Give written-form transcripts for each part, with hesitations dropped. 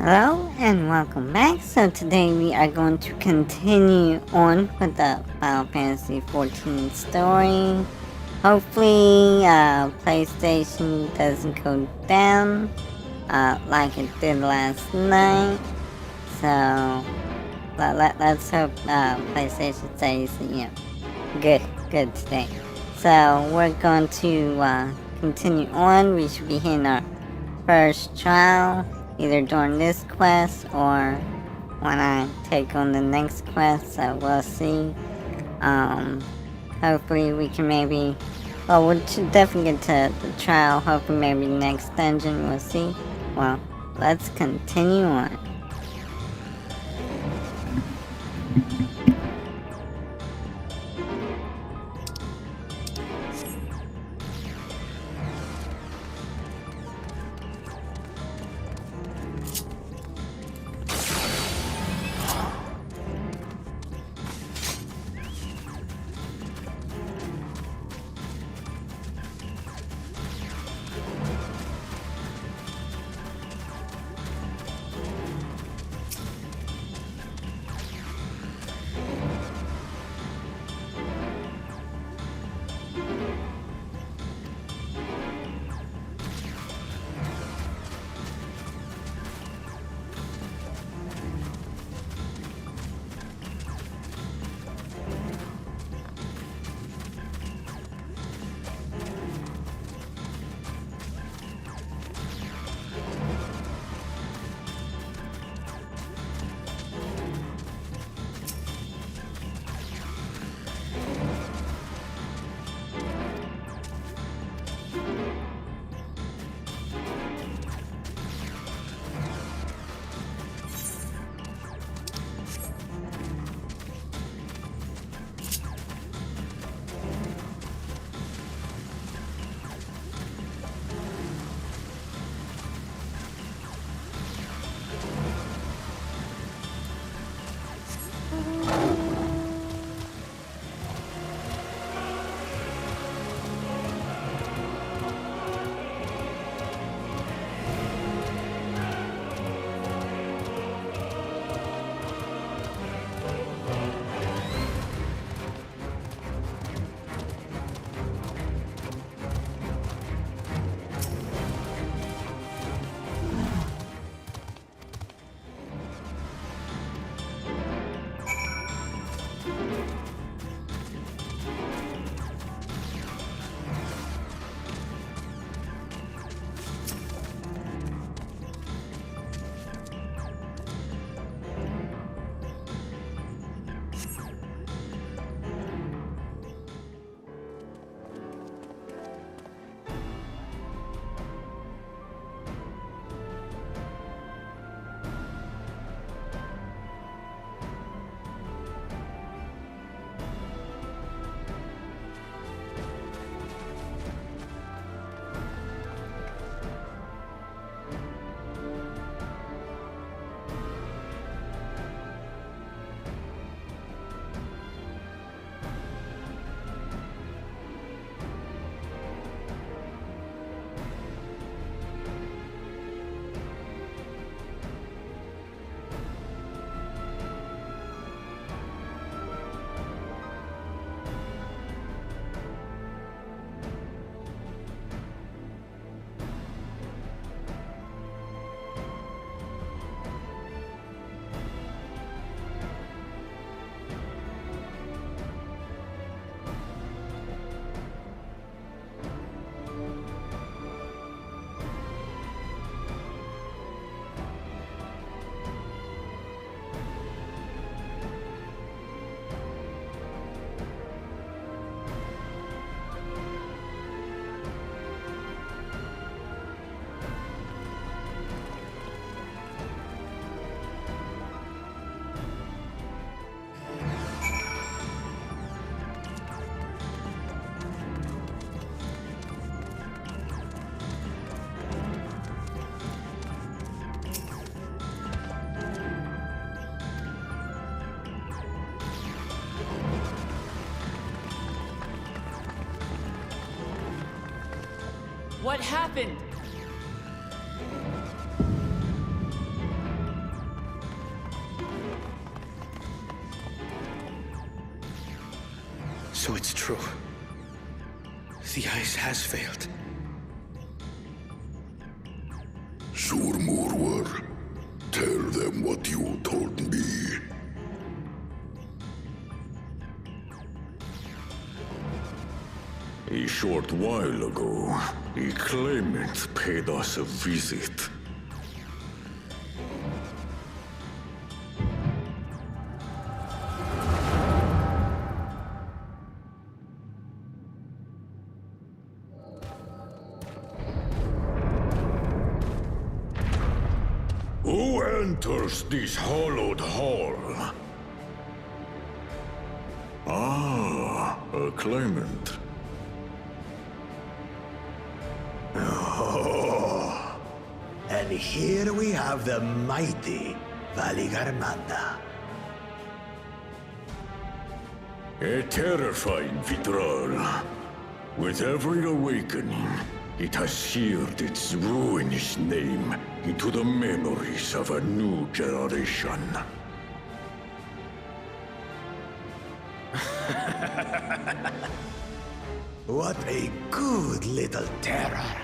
Hello and welcome back. So today we are going to continue on with the Final Fantasy 14 story. Hopefully, PlayStation doesn't go down like it did last night. So let's hope PlayStation stays, good today. So we're going to continue on. We should be hitting our first trial either during this quest or when I take on the next quest, so we'll see. Hopefully we can maybe, well, we should definitely get to the trial, hopefully maybe next dungeon, we'll see. Well, let's continue on. What happened? So it's true. The ice has failed. Surmurwar, tell them what you told me. A short while ago, a claimant paid us a visit. Who enters this hallowed hall? Ah, a claimant. Oh, and here we have the mighty Valigarmanda. A terrifying Vitral. With every awakening, it has seared its ruinous name into the memories of a new generation. What a good little terror.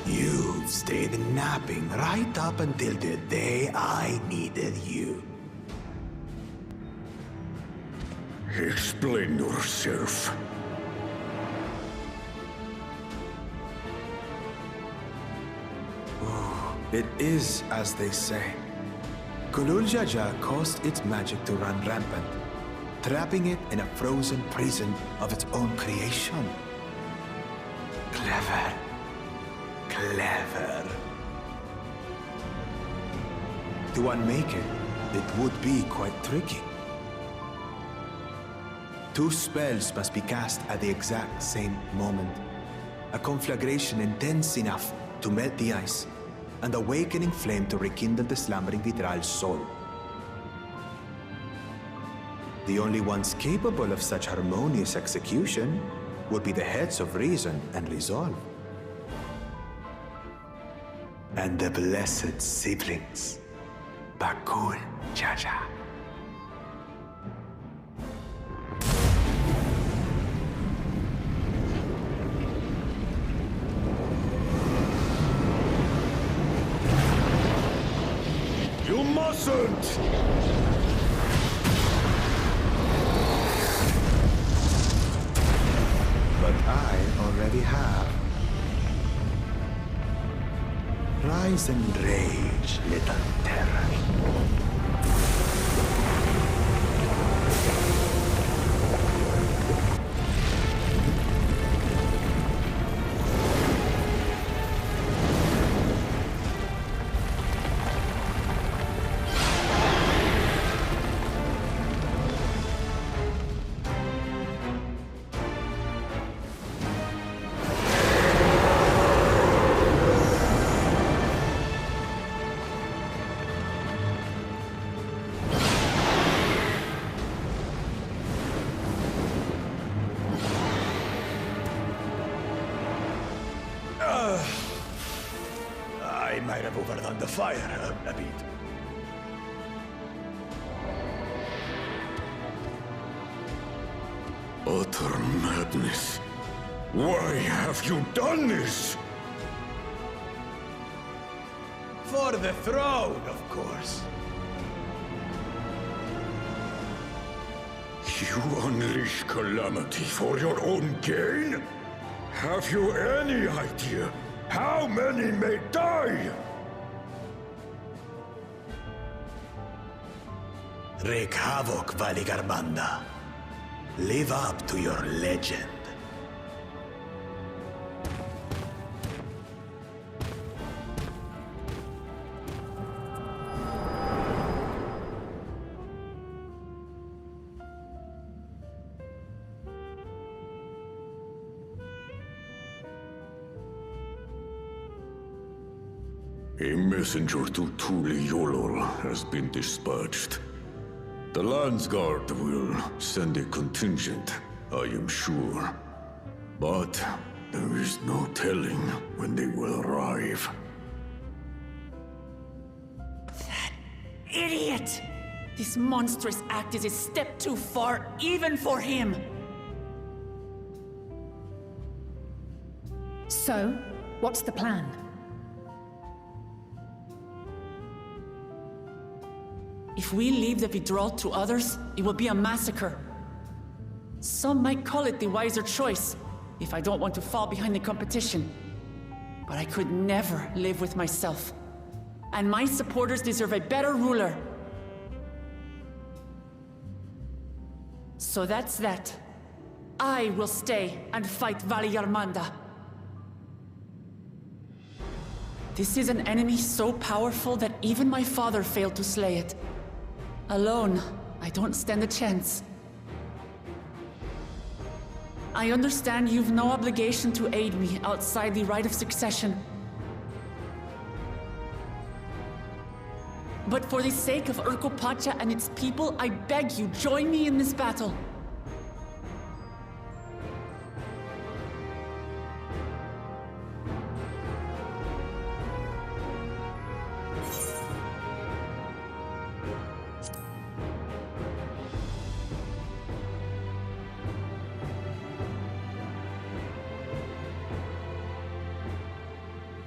You've stayed napping right up until the day I needed you. Explain yourself. It is as they say. Kulul Jaja caused its magic to run rampant, trapping it in a frozen prison of its own creation. Clever. Clever. To unmake it, it would be quite tricky. 2 spells must be cast at the exact same moment. A conflagration intense enough to melt the ice, and awakening flame to rekindle the slumbering Vitral's soul. The only ones capable of such harmonious execution would be the heads of reason and resolve. And the blessed siblings, Bakul Jaja. You mustn't! But I already have. Rise and rage, little terror. I might have overdone the fire a bit. Utter madness. Why have you done this? For the throne, of course. You unleash calamity for your own gain? Have you any idea how many may die? Wreak havoc, Valigarmanda. Live up to your legend. A messenger to Tuli Yolol has been dispatched. The Landsguard will send a contingent, I am sure. But there is no telling when they will arrive. Idiot! This monstrous act is a step too far, even for him! So, what's the plan? If we leave the withdrawal to others, it will be a massacre. Some might call it the wiser choice, if I don't want to fall behind the competition. But I could never live with myself. And my supporters deserve a better ruler. So that's that. I will stay and fight Valle Yarmanda. This is an enemy so powerful that even my father failed to slay it. Alone, I don't stand a chance. I understand you've no obligation to aid me outside the right of succession. But for the sake of Urkopacha and its people, I beg you, join me in this battle.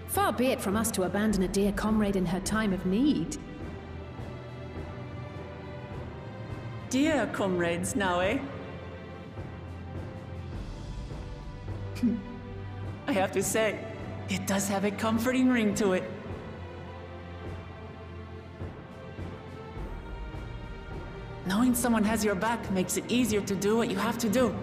Far be it from us to abandon a dear comrade in her time of need. Dear comrades now, eh? I have to say, it does have a comforting ring to it. Knowing someone has your back makes it easier to do what you have to do.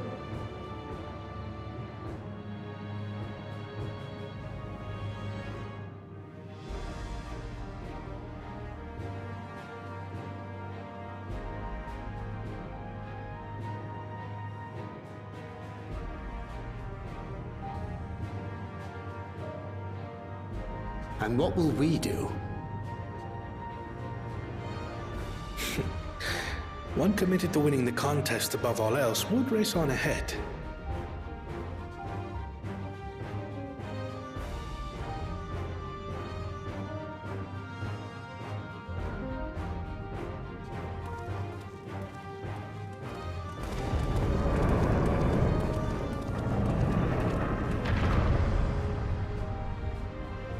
And what will we do? One committed to winning the contest above all else would race on ahead.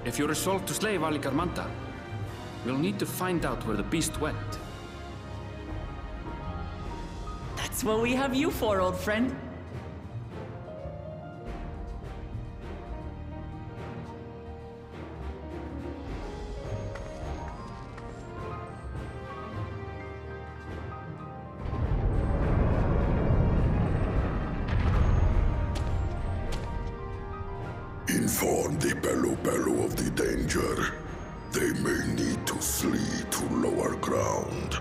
If you resolve to slay Valle Yarmanda, we'll need to find out where the beast went. That's what we have you for, old friend. Inform the Bello of the danger. They may need to flee to lower ground.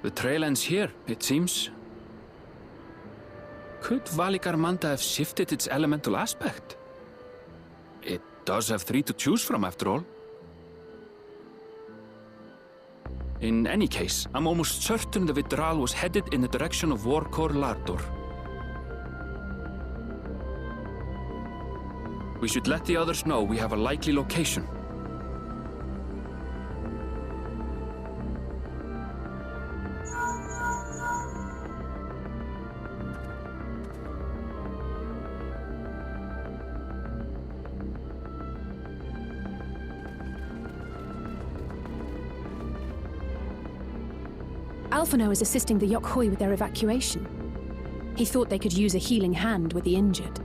The trail ends here, it seems. Could Valigarmanda have shifted its elemental aspect? It does have 3 to choose from, after all. In any case, I'm almost certain the Vitral was headed in the direction of Warkor Lardor. We should let the others know we have a likely location. Alphino is assisting the Yokhoi with their evacuation. He thought they could use a healing hand with the injured.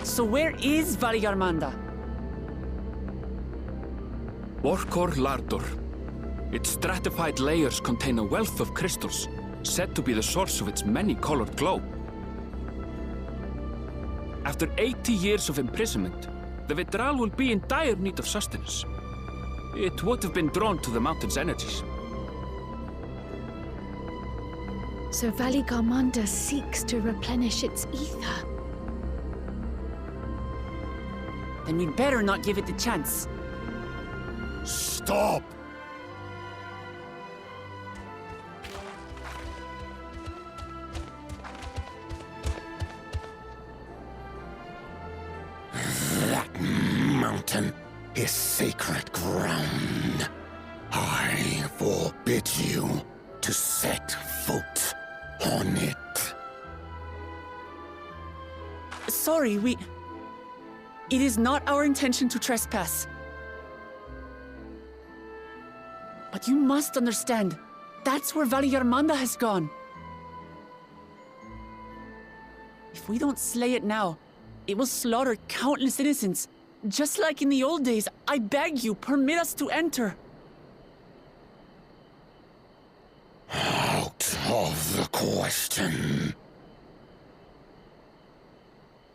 So where is Valigarmanda? Warkor Lardor. Its stratified layers contain a wealth of crystals, said to be the source of its many-colored glow. After 80 years of imprisonment, the Vitral will be in dire need of sustenance. It would have been drawn to the mountain's energies. So Valigarmanda seeks to replenish its ether. Then we'd better not give it the chance. Stop! That mountain is sacred ground. I forbid you to set foot on it. Sorry, It is not our intention to trespass. But you must understand, that's where Valigarmanda has gone. If we don't slay it now, it will slaughter countless innocents. Just like in the old days, I beg you, permit us to enter. Out of the question.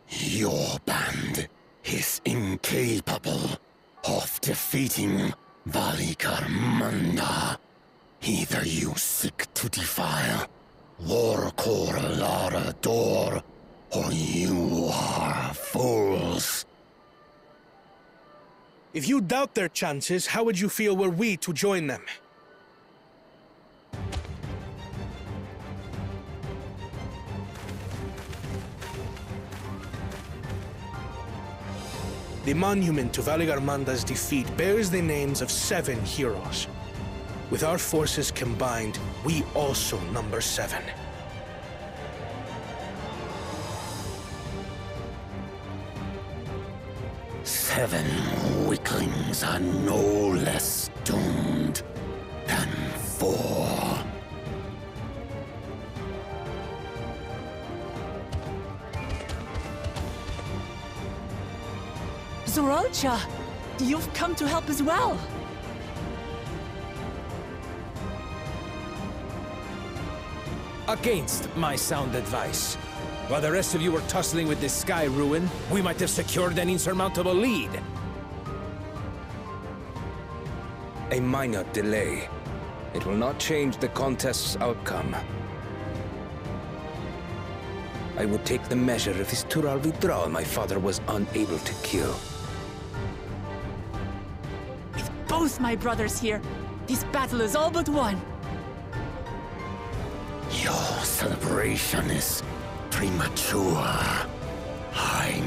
Your band is incapable of defeating Valigarmanda. Either you seek to defile Warkor Lardor, or you are fools. If you doubt their chances, how would you feel were we to join them? The monument to Valigarmanda's defeat bears the names of 7 heroes. With our forces combined, we also number 7. Seven weaklings are no less doomed than 4. Zoralcha, you've come to help as well. Against my sound advice. While the rest of you were tussling with this sky ruin, we might have secured an insurmountable lead. A minor delay. It will not change the contest's outcome. I would take the measure of his Tural Vidral my father was unable to kill. With both my brothers here, this battle is all but won. Your celebration is premature. I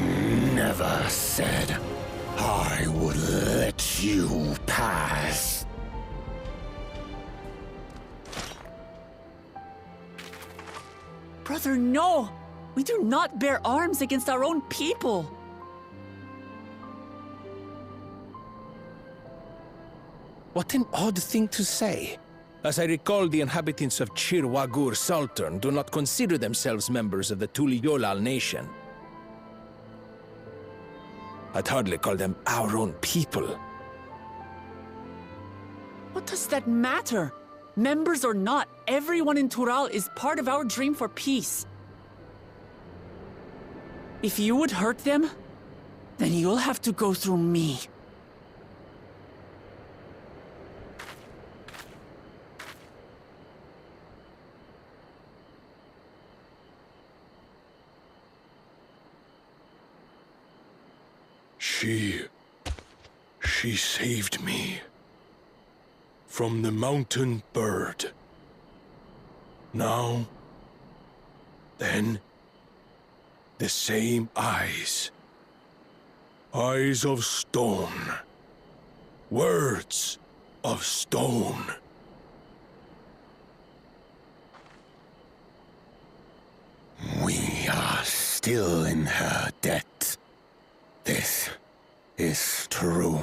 never said I would let you pass. Brother, no! We do not bear arms against our own people! What an odd thing to say. As I recall, the inhabitants of Chir Wagur Sultan do not consider themselves members of the Tuliyolal nation. I'd hardly call them our own people. What does that matter? Members or not, everyone in Tural is part of our dream for peace. If you would hurt them, then you'll have to go through me. She saved me. From the mountain bird. Now, then, the same eyes. Eyes of stone. Words of stone. We are still in her debt. This is true.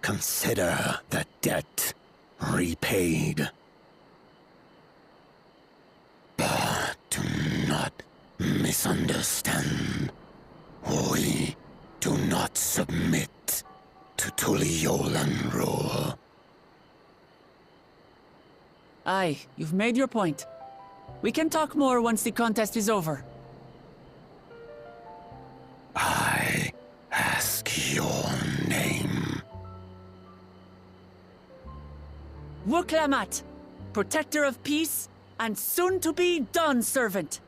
Consider the debt repaid. But do not misunderstand. We do not submit to Tuliolan rule. Aye, you've made your point. We can talk more once the contest is over. I ask your name. Wuklamat, protector of peace, and soon-to-be Dawn servant.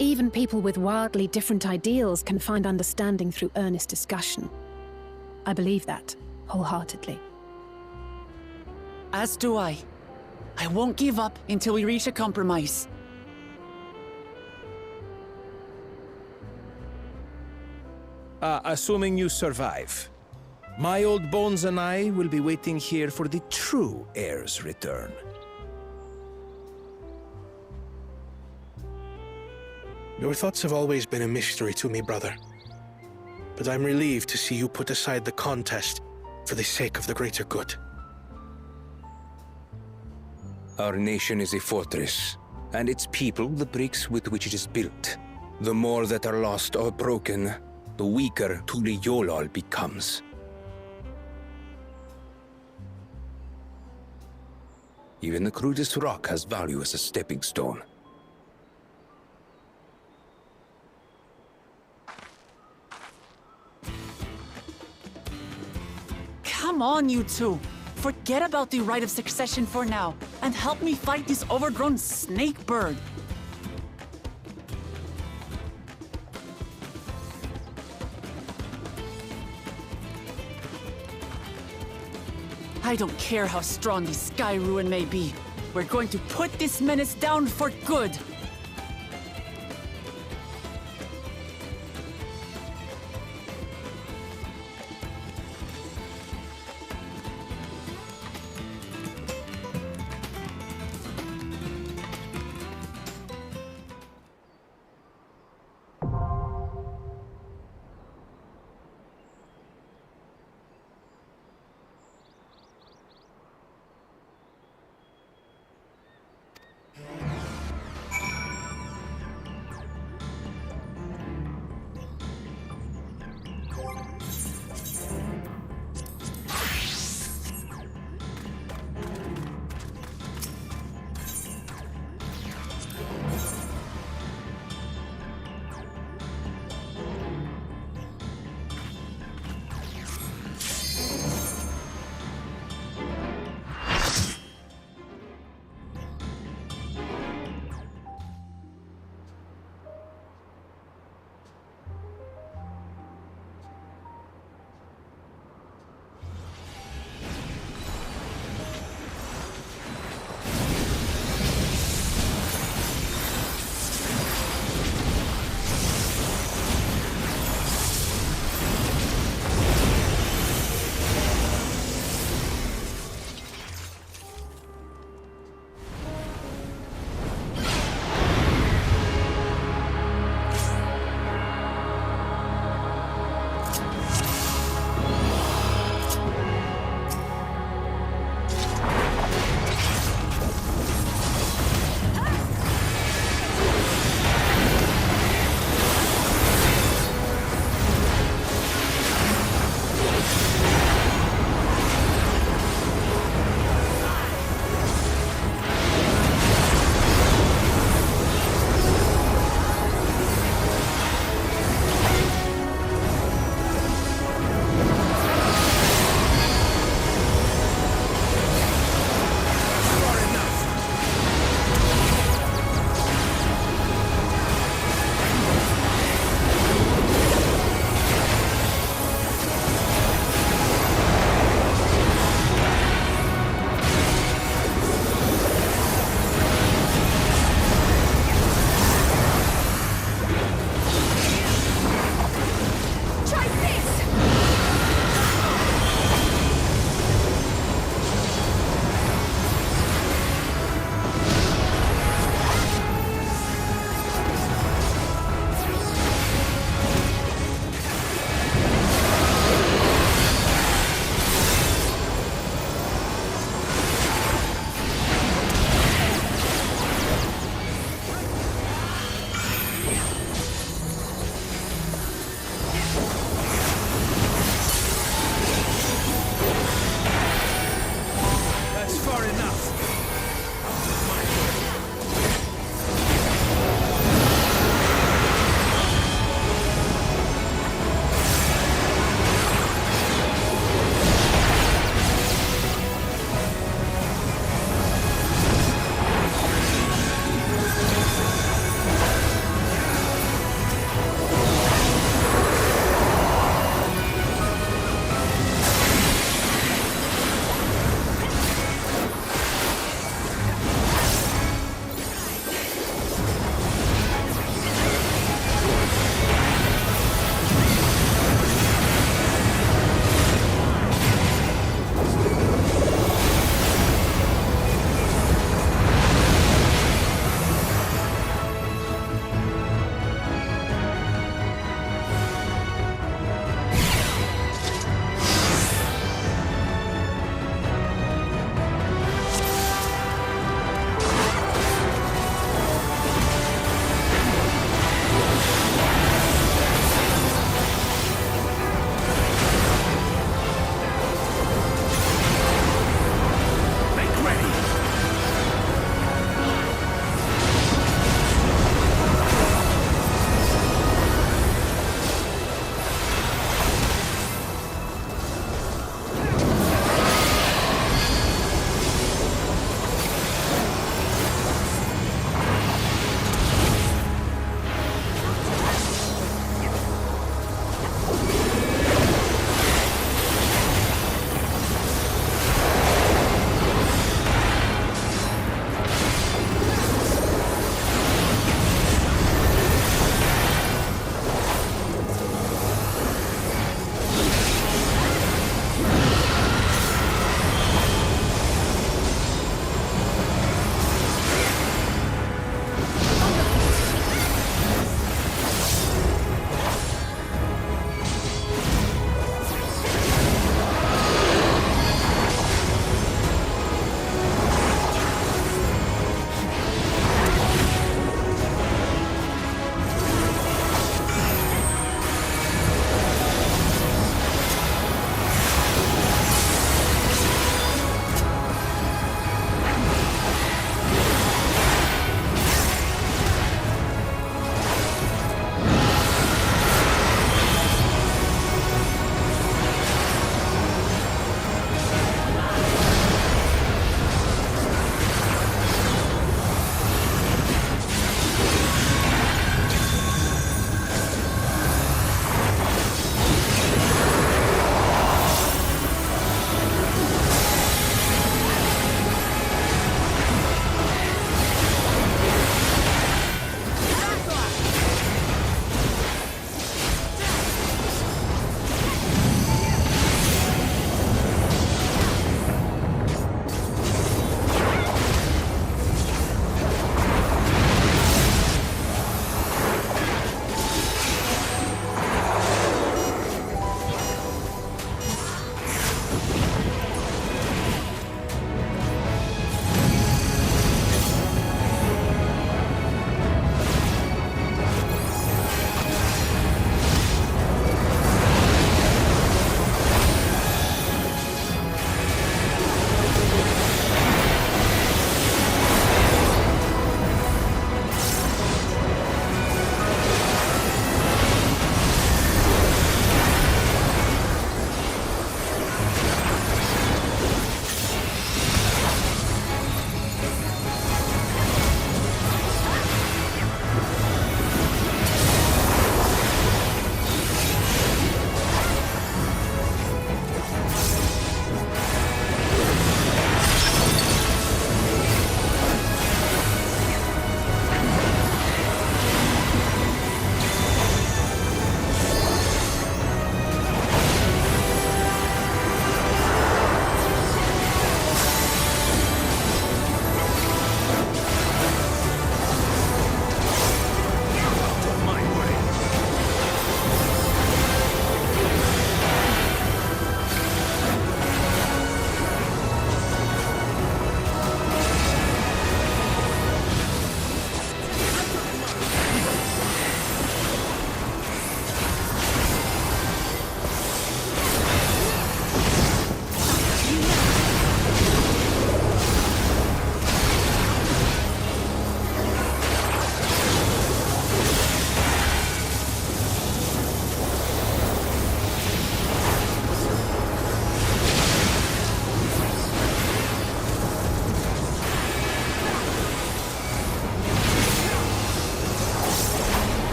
Even people with wildly different ideals can find understanding through earnest discussion. I believe that, wholeheartedly. As do I. I won't give up until we reach a compromise. Assuming you survive. My old bones and I will be waiting here for the true heir's return. Your thoughts have always been a mystery to me, brother. But I'm relieved to see you put aside the contest for the sake of the greater good. Our nation is a fortress, and its people the bricks with which it is built. The more that are lost or broken, the weaker Tuliyolal becomes. Even the crudest rock has value as a stepping stone. Come on, you two. Forget about the right of succession for now, and help me fight this overgrown snake bird. I don't care how strong the Sky Ruin may be. We're going to put this menace down for good.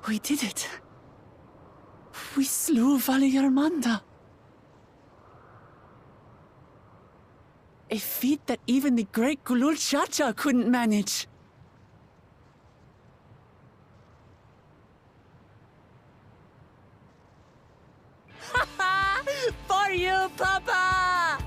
We did it. We slew Valigarmanda. A feat that even the great Gulul Chacha couldn't manage. For you, Papa!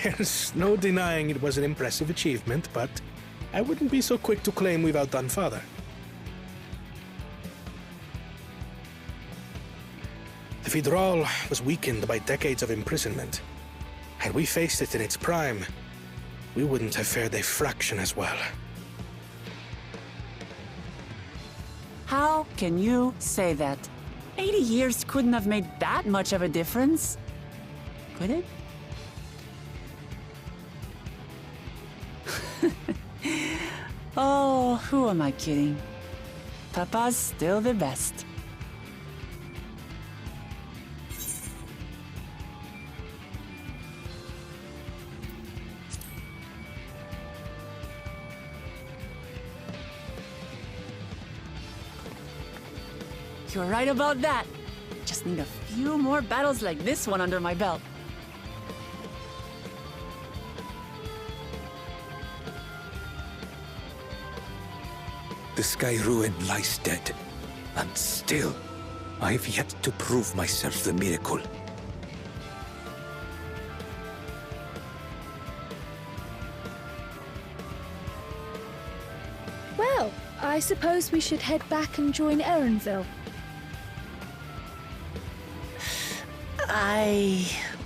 There's no denying it was an impressive achievement, but I wouldn't be so quick to claim we've outdone Father. The Fidral was weakened by decades of imprisonment. Had we faced it in its prime, we wouldn't have fared a fraction as well. How can you say that? 80 years couldn't have made that much of a difference. Could it? Oh, who am I kidding? Papa's still the best. You're right about that. Just need a few more battles like this one under my belt. The Sky Ruin lies dead, and still, I have yet to prove myself the miracle. Well, I suppose we should head back and join Erenville.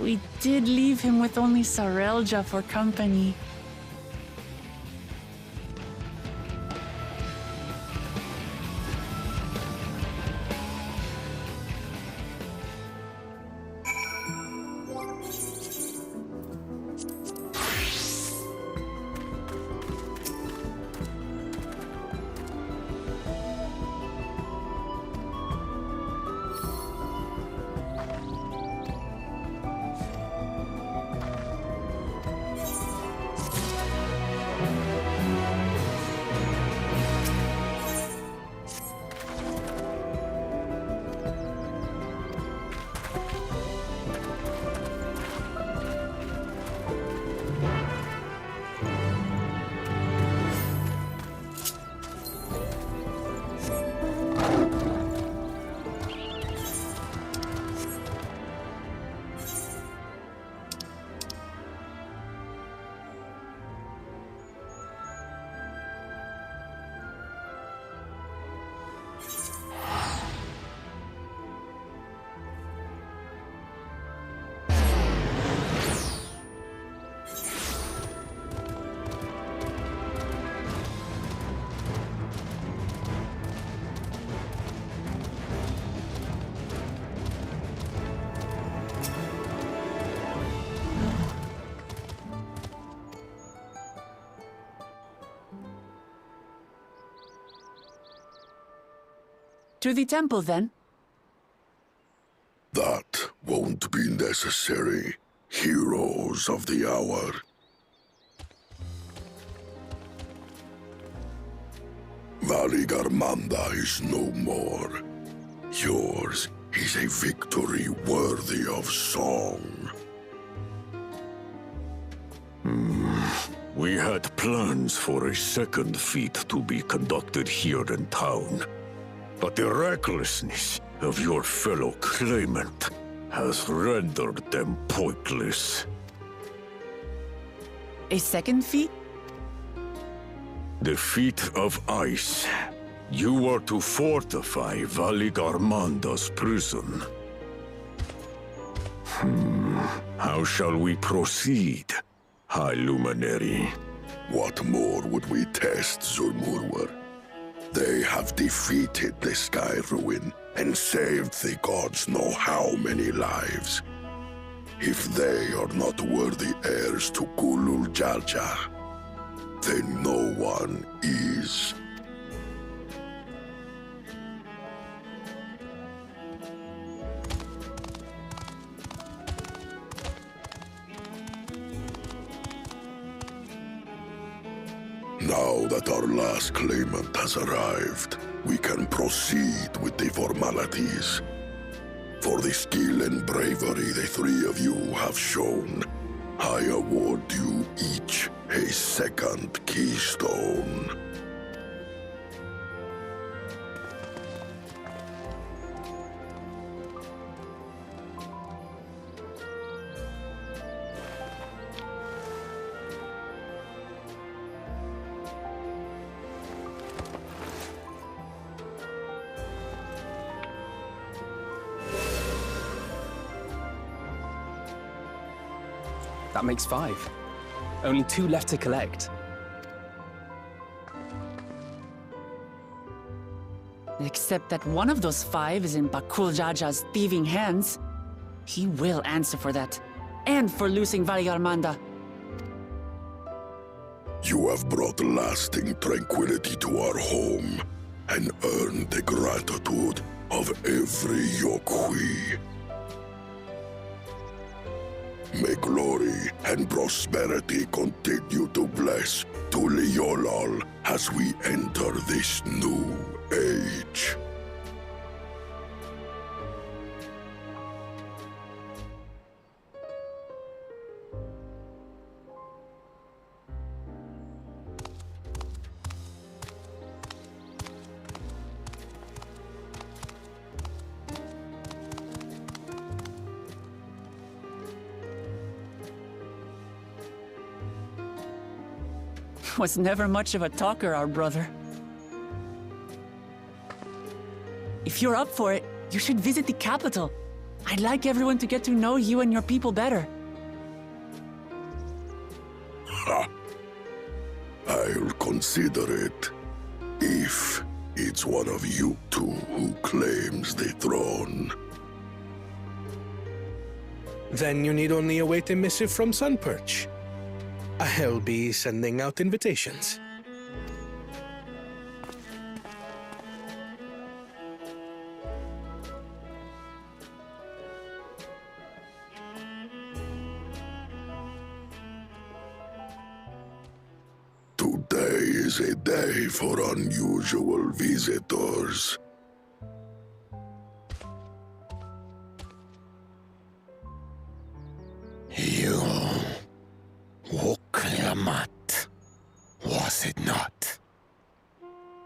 We did leave him with only Sarelja for company. To the temple, then? That won't be necessary, heroes of the hour. Valigarmanda is no more. Yours is a victory worthy of song. We had plans for a second feat to be conducted here in town. But the recklessness of your fellow claimant has rendered them pointless. A second feat? The feat of ice. You are to fortify Valigarmanda's prison. How shall we proceed, High Luminary? What more would we test, Zulmurwer? They have defeated the Sky Ruin and saved the gods know how many lives. If they are not worthy heirs to Gulul Jalja, then no one is. Now that our last claimant has arrived, we can proceed with the formalities. For the skill and bravery the three of you have shown, I award you each a second keystone. That makes 5. Only 2 left to collect. Except that one of those 5 is in Bakul Jaja's thieving hands. He will answer for that. And for losing Valigarmanda. You have brought lasting tranquility to our home and earned the gratitude of every Yokui. May glory and prosperity continue to bless Tuliolol as we enter this new age. Was never much of a talker, our brother. If you're up for it, you should visit the capital. I'd like everyone to get to know you and your people better. Ha! I'll consider it. If it's one of you two who claims the throne. Then you need only await a missive from Sunperch. I'll be sending out invitations. Today is a day for unusual visitors. You Woklamat, was it not?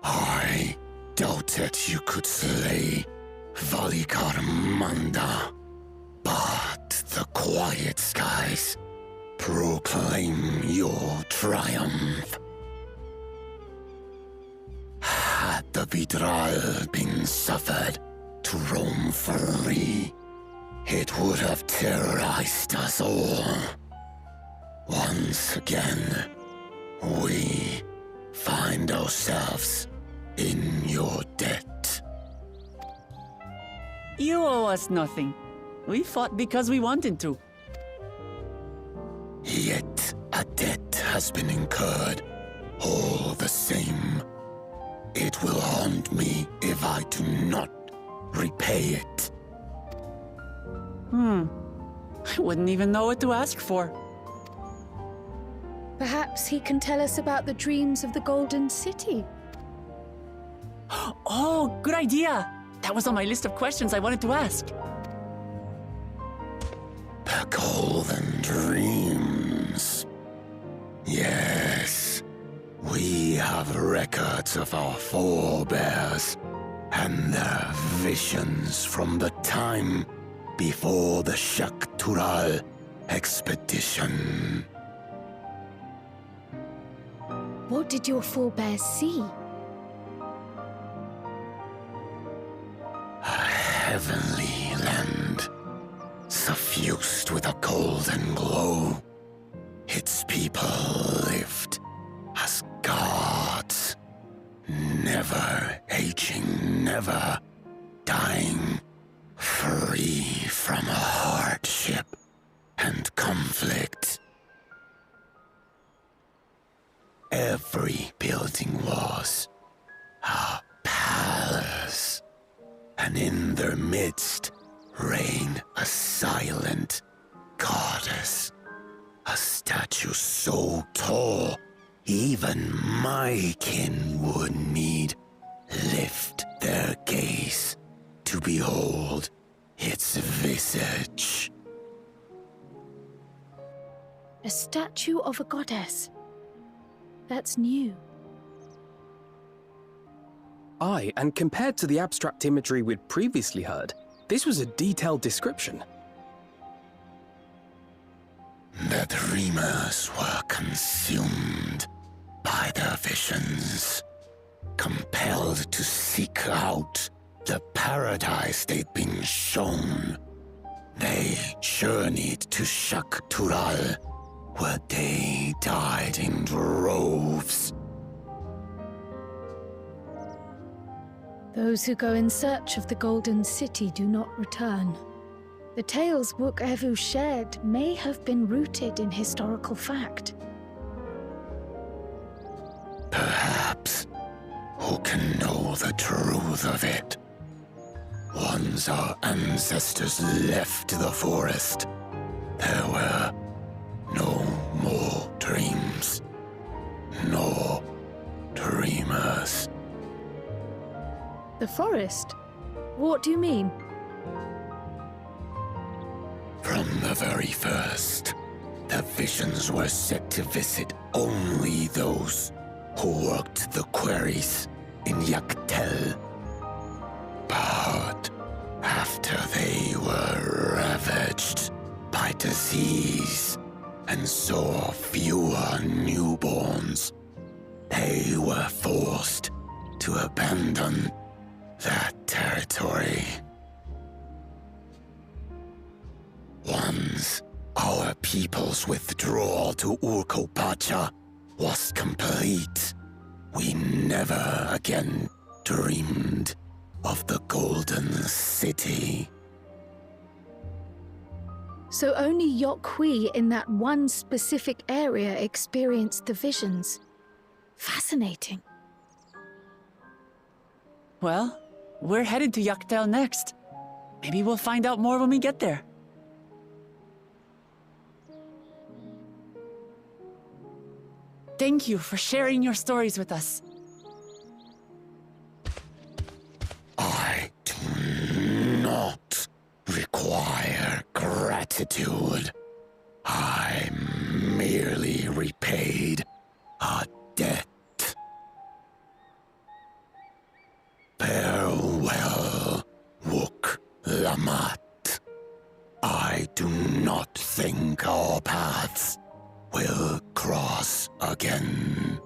I doubted you could slay Valigarmanda, but the quiet skies proclaim your triumph. Had the Vidral been suffered to roam free, it would have terrorized us all. Once again, we find ourselves in your debt. You owe us nothing. We fought because we wanted to. Yet a debt has been incurred, all the same. It will haunt me if I do not repay it. I wouldn't even know what to ask for. Perhaps he can tell us about the dreams of the Golden City. Oh, good idea! That was on my list of questions I wanted to ask. The Golden Dreams. Yes, we have records of our forebears and their visions from the time before the Shaktural expedition. What did your forebears see? A heavenly land, suffused with a golden glow. Its people lived as gods, never aging, never dying, free from hardship and conflict. Every building was a palace, and in their midst reigned a silent goddess, a statue so tall even my kin would need lift their gaze to behold its visage. A statue of a goddess. That's new. Aye, and compared to the abstract imagery we'd previously heard, this was a detailed description. The dreamers were consumed by their visions, compelled to seek out the paradise they'd been shown. They journeyed to Shak Tural, where they died in droves. Those who go in search of the Golden City do not return. The tales Wook Evu shared may have been rooted in historical fact. Perhaps. Who can know the truth of it? Once our ancestors left the forest, there were no more dreams. No dreamers. The forest? What do you mean? From the very first, the visions were set to visit only those who worked the quarries in Yaktel. But after they were ravaged by disease and saw fewer newborns, they were forced to abandon that territory. Once our people's withdrawal to Urkopacha was complete, we never again dreamed of the Golden City. So only Yokhui in that one specific area experienced the visions. Fascinating. Well, we're headed to Yaktel next. Maybe we'll find out more when we get there. Thank you for sharing your stories with us. I do not require gratitude. I merely repaid a debt. Farewell, Wook Lamat. I do not think our paths will cross again.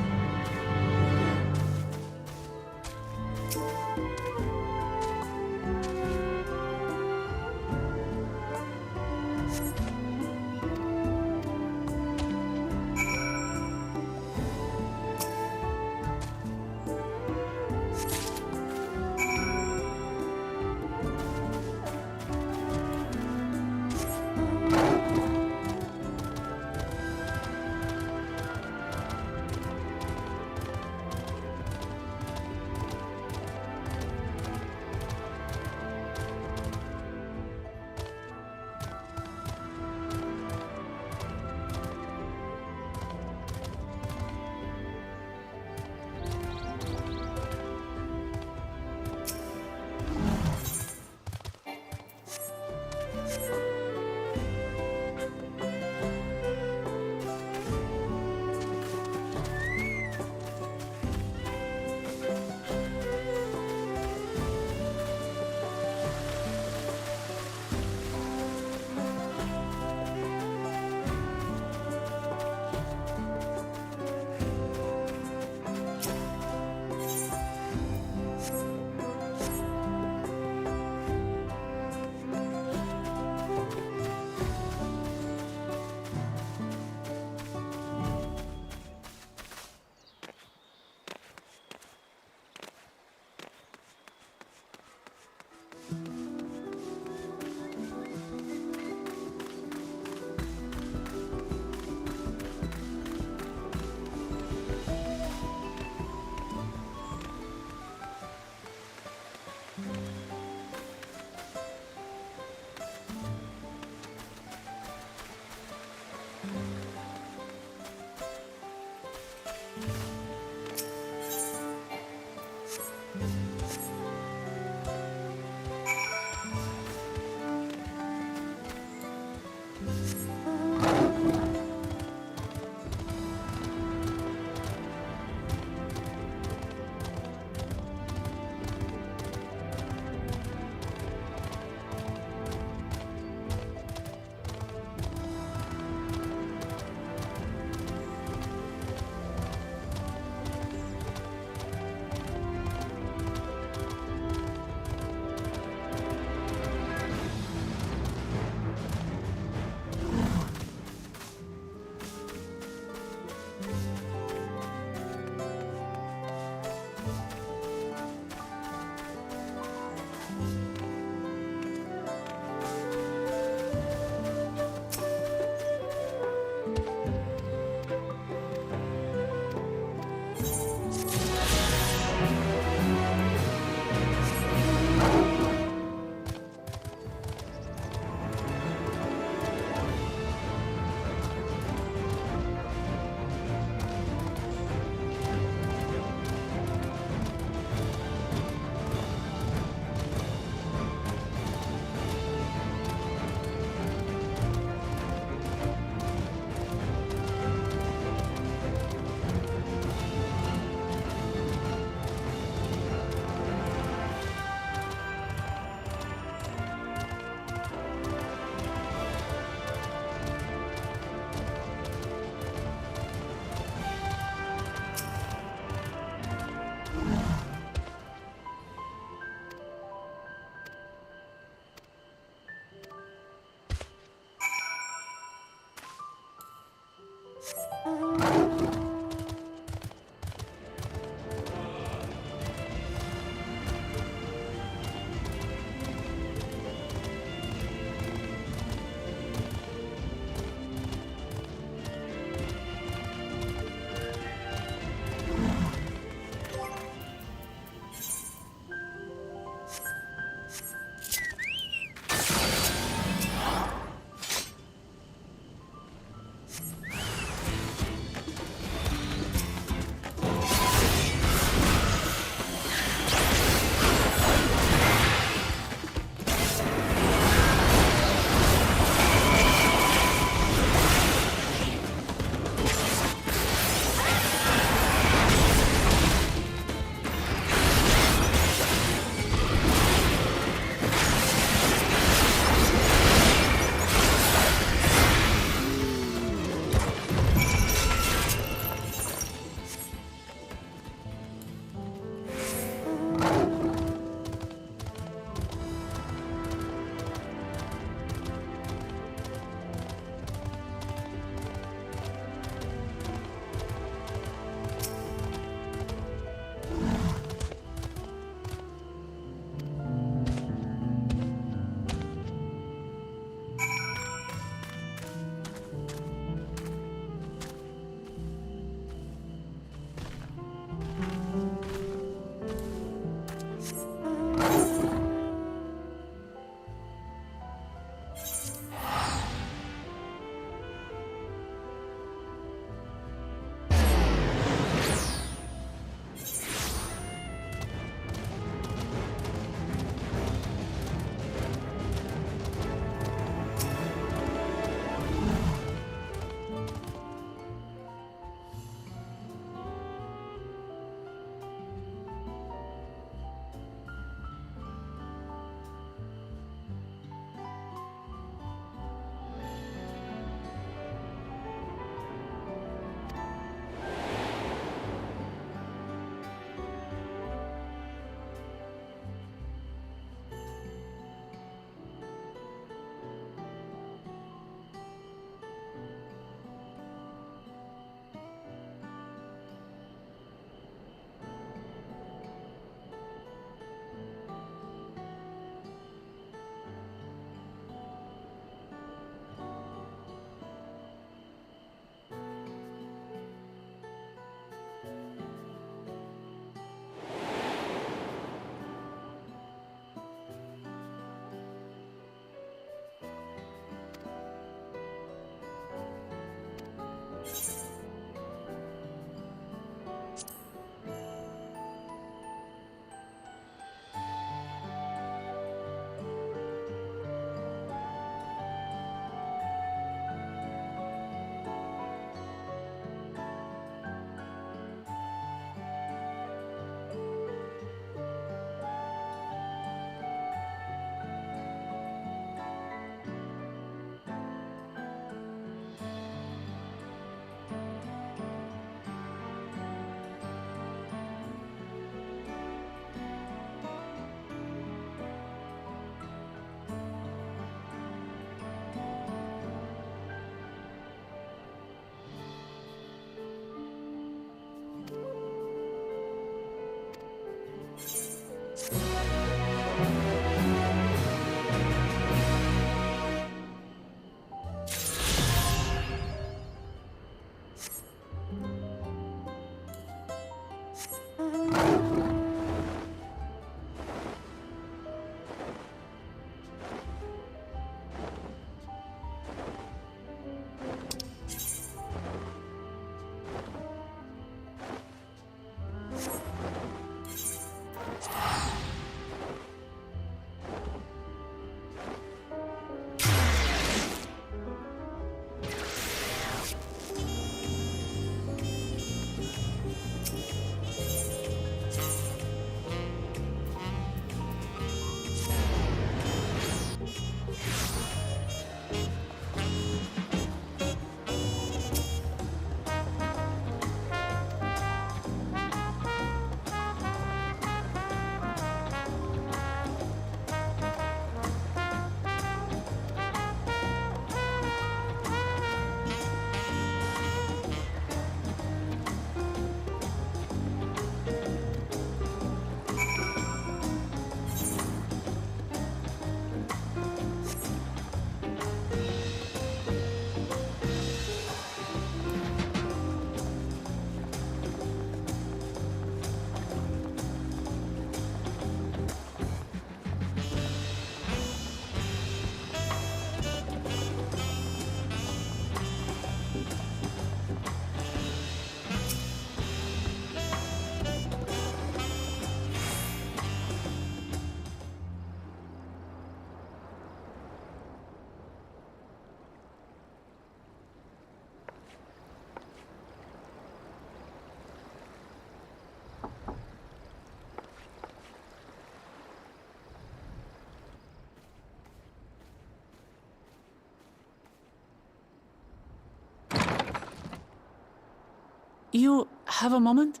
You have a moment?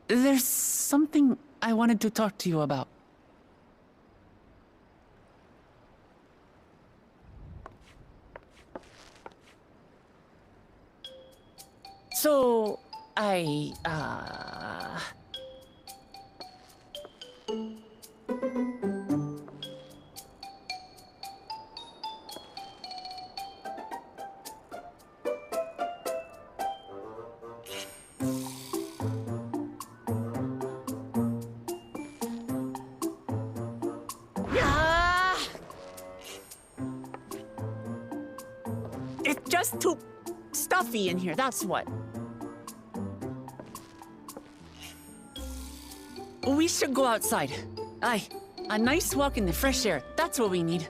There's something I wanted to talk to you about. So, it's just too stuffy in here, that's what. We should go outside. Aye, a nice walk in the fresh air, that's what we need.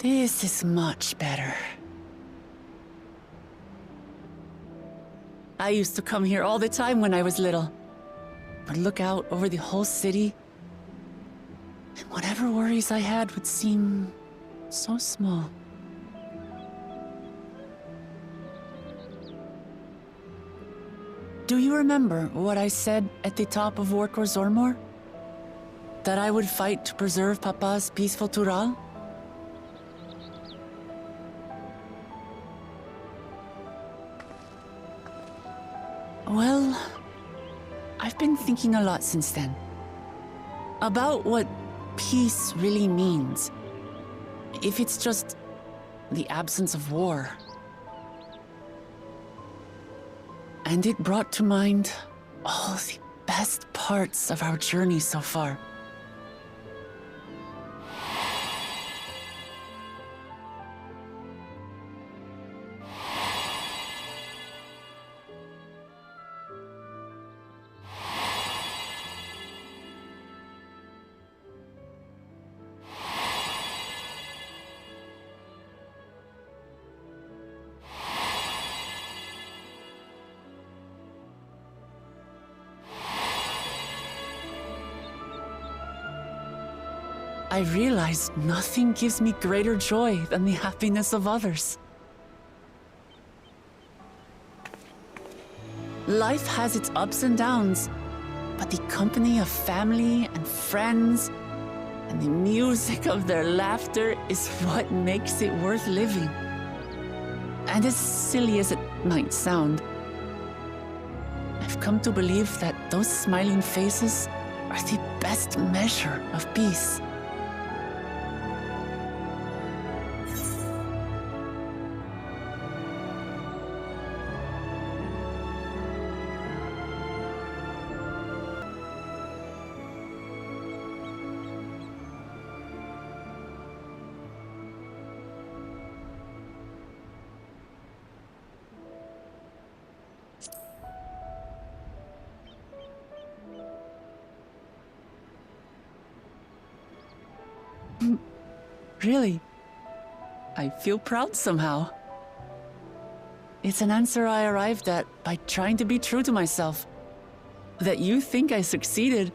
This is much better. I used to come here all the time when I was little. Would look out over the whole city, and whatever worries I had would seem so small. Do you remember what I said at the top of Workor Zormor? That I would fight to preserve Papa's peaceful Tural? Well, I've been thinking a lot since then. About what peace really means. If it's just the absence of war. And it brought to mind all the best parts of our journey so far. I realized nothing gives me greater joy than the happiness of others. Life has its ups and downs, but the company of family and friends and the music of their laughter is what makes it worth living. And as silly as it might sound, I've come to believe that those smiling faces are the best measure of peace. Really, I feel proud somehow. It's an answer I arrived at by trying to be true to myself. That you think I succeeded,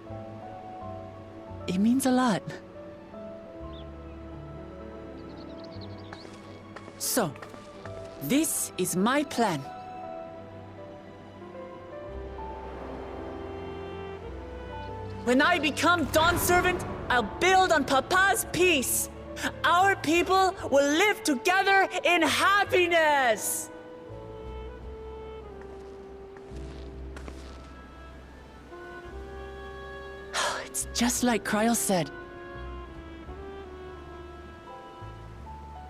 it means a lot. So, this is my plan. When I become Dawn Servant, I'll build on Papa's peace. Our people will live together in happiness! It's just like Kryl said.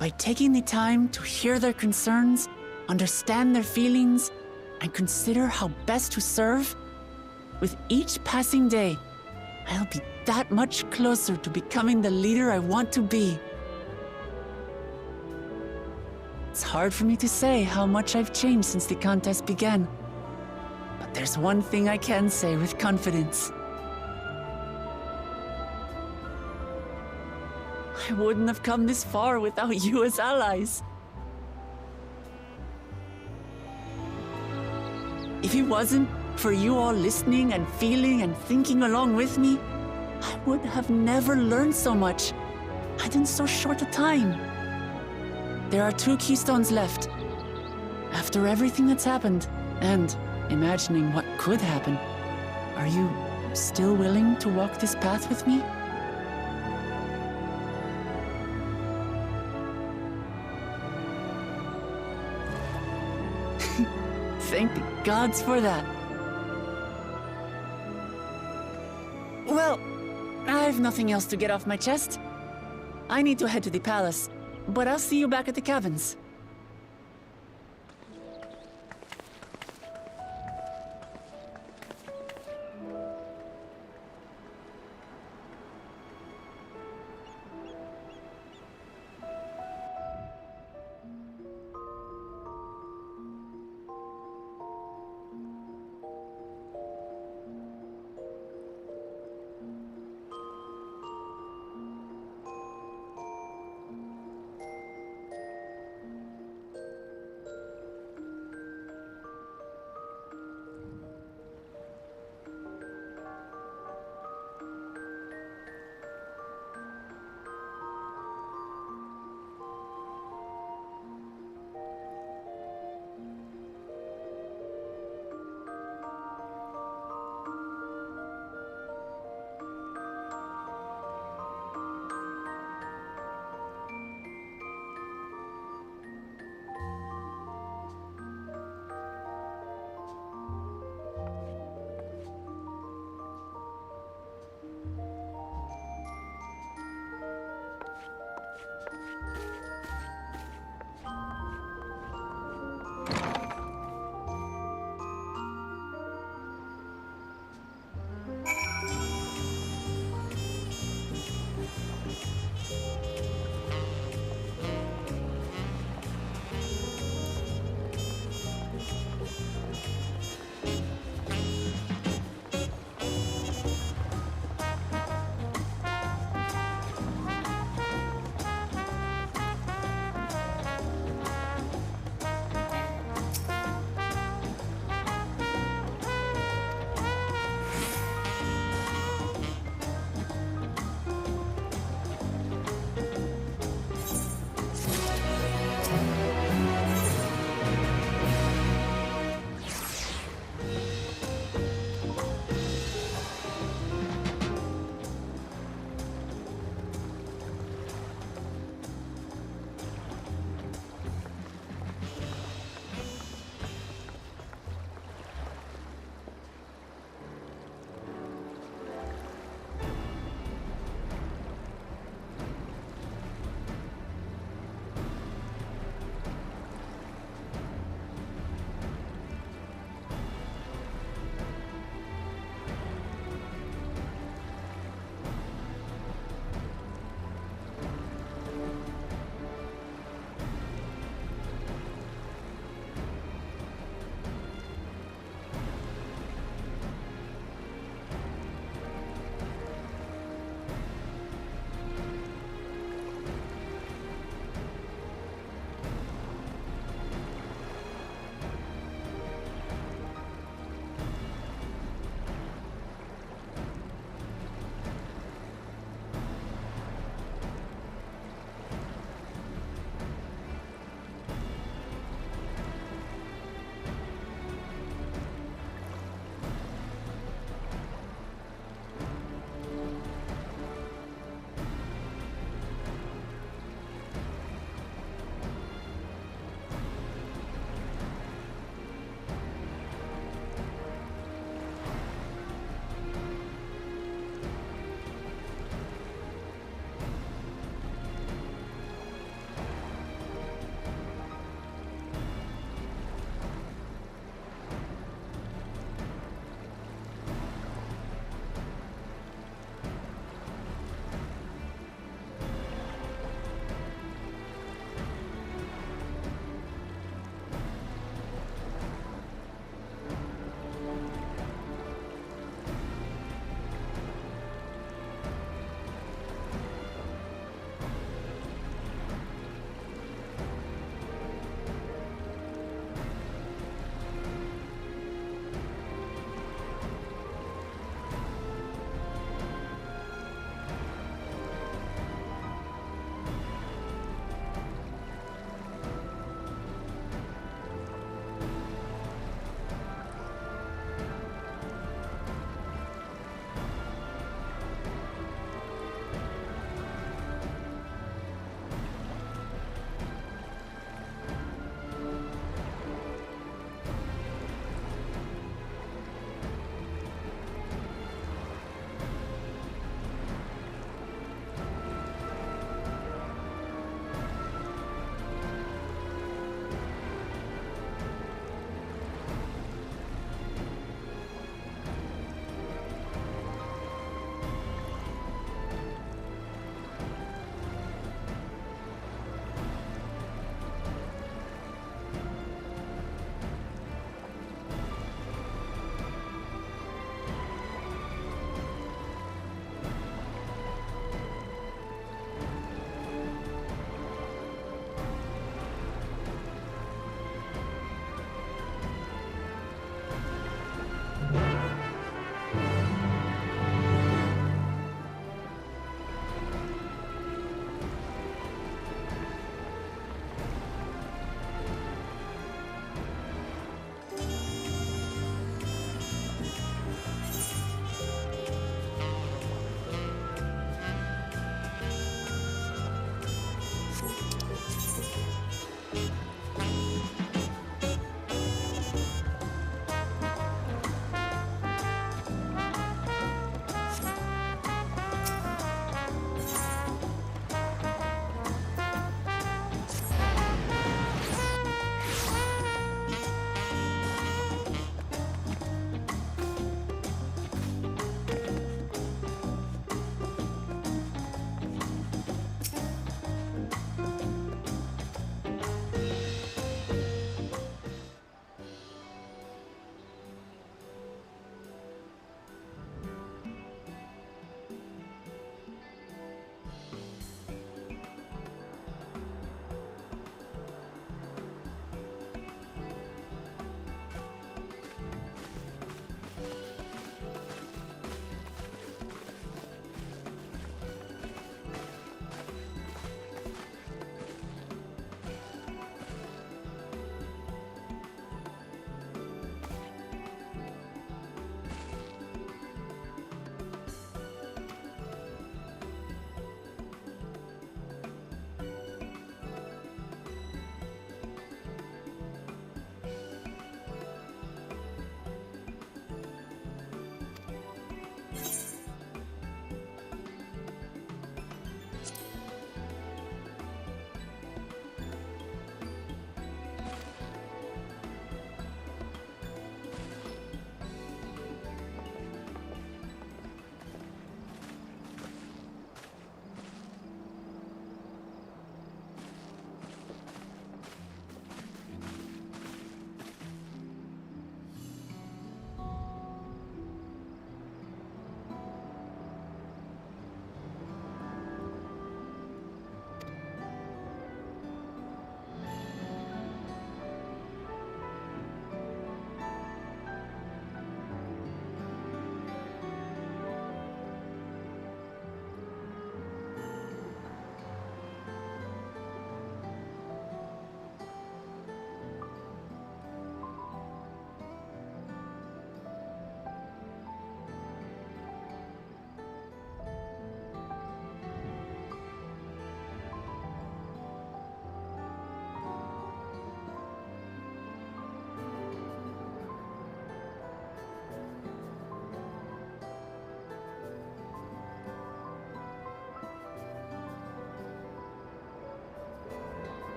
By taking the time to hear their concerns, understand their feelings, and consider how best to serve, with each passing day, I'll be that much closer to becoming the leader I want to be. It's hard for me to say how much I've changed since the contest began. But there's one thing I can say with confidence. I wouldn't have come this far without you as allies. If it wasn't for you all listening and feeling and thinking along with me, I would have never learned so much, and in so short a time. There are 2 keystones left. After everything that's happened, and imagining what could happen, are you still willing to walk this path with me? Thank the gods for that. Well, I've nothing else to get off my chest. I need to head to the palace, but I'll see you back at the cabins.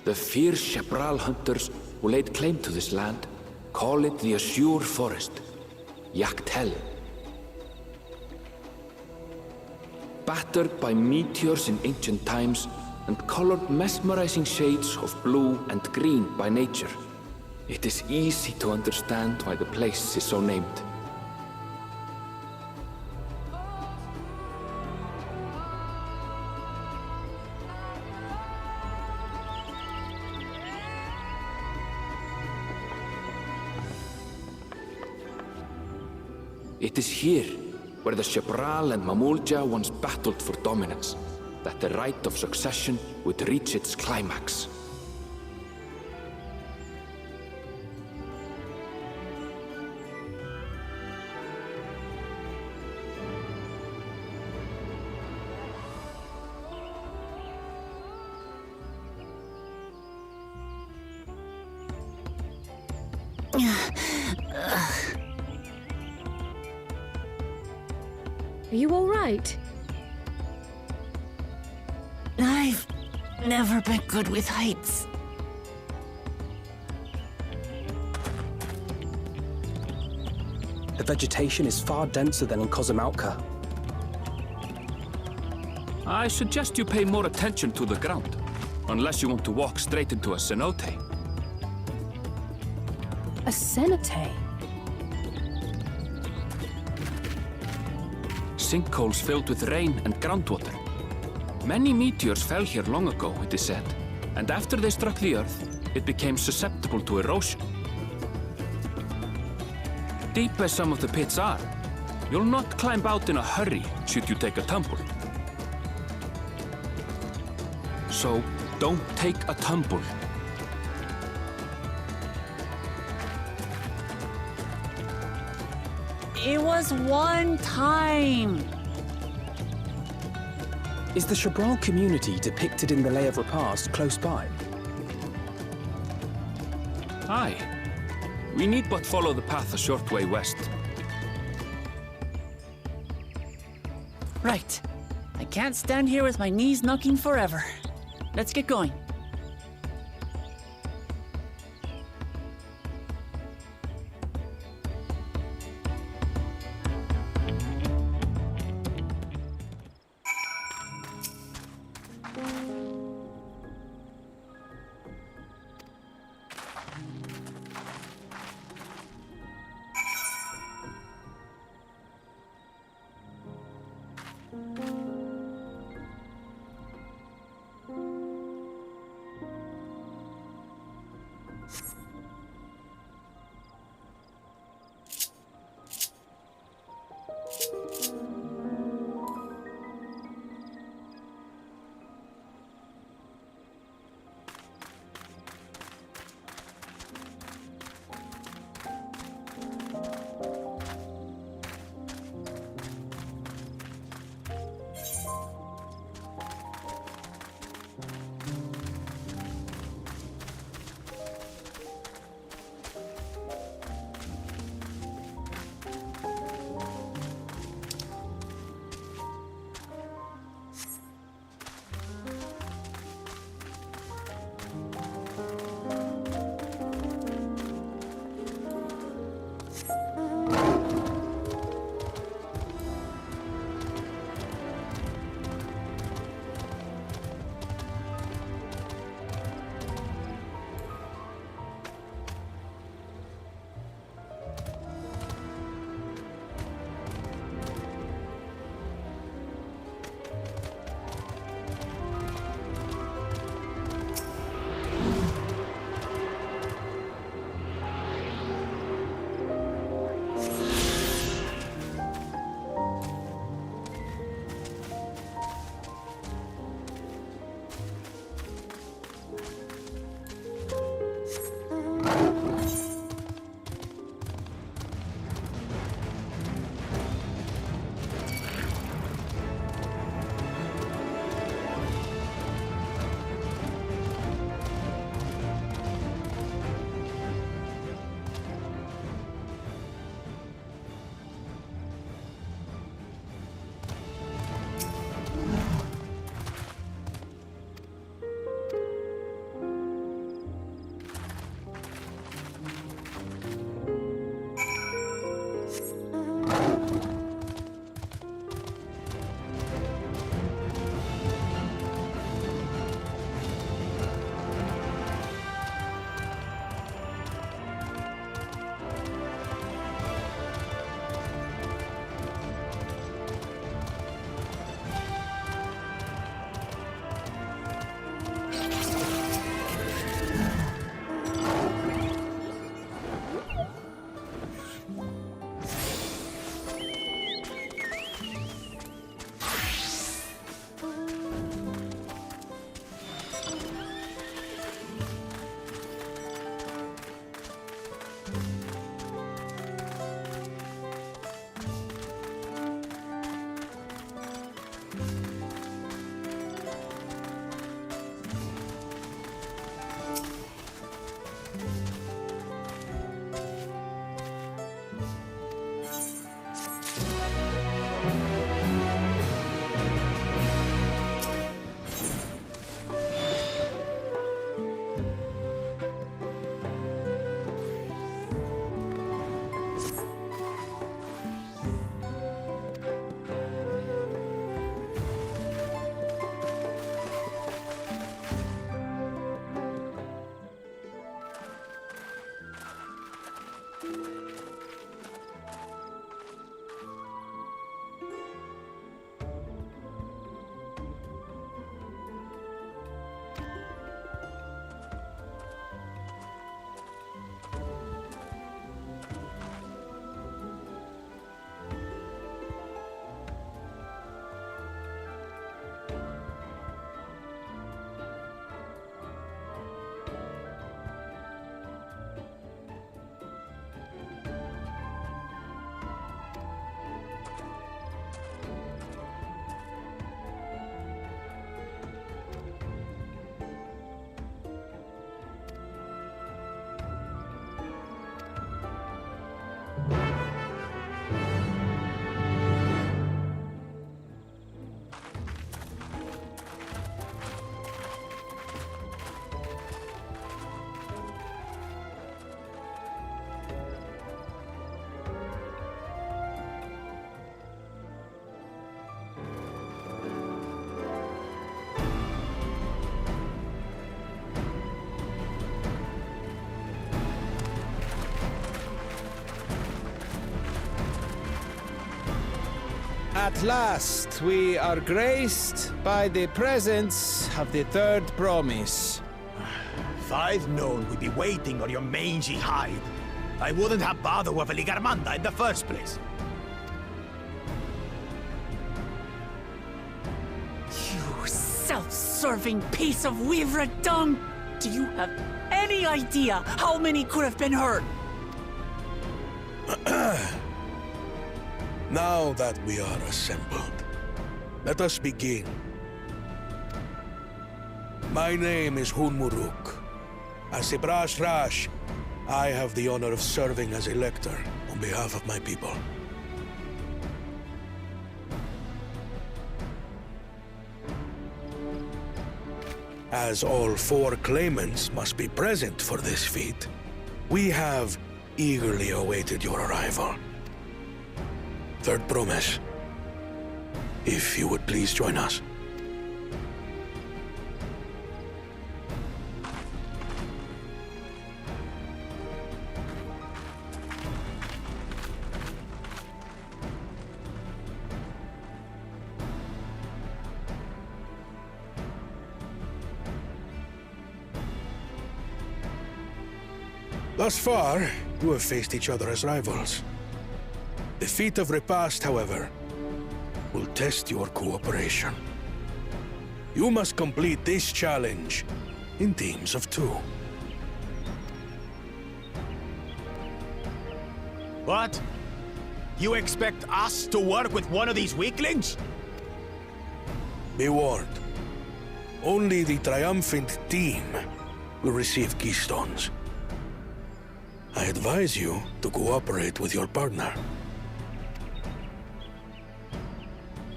The fierce Shepral hunters who laid claim to this land call it the Azure Forest, Yaktel. Battered by meteors in ancient times and colored mesmerizing shades of blue and green by nature, it is easy to understand why the place is so named. It is here, where the Shepral and Mamulja once battled for dominance, that the right of succession would reach its climax. Are you all right? I've never been good with heights. The vegetation is far denser than in Kozamautka. I suggest you pay more attention to the ground, unless you want to walk straight into a cenote. A cenote? Sinkholes filled with rain and groundwater. Many meteors fell here long ago, it is said, and after they struck the Earth, it became susceptible to erosion. Deep as some of the pits are, you'll not climb out in a hurry should you take a tumble. So, don't take a tumble. It was one time. Is the Shepral community depicted in the Lay of Repast close by? Aye. We need but follow the path a short way west. Right. I can't stand here with my knees knocking forever. Let's get going. At last, we are graced by the presence of the third promise. If I'd known we'd be waiting on your mangy hide, I wouldn't have bothered with Ligarmanda in the first place. You self-serving piece of weaver dung! Do you have any idea how many could have been hurt? Now that we are assembled, let us begin. My name is Hunmuruk. As Ibras Rash, I have the honor of serving as elector on behalf of my people. As all 4 claimants must be present for this feat, we have eagerly awaited your arrival. Third promise. If you would please join us. Thus far, you have faced each other as rivals. The feat of repast, however, will test your cooperation. You must complete this challenge in teams of 2. What? You expect us to work with one of these weaklings? Be warned. Only the triumphant team will receive keystones. I advise you to cooperate with your partner.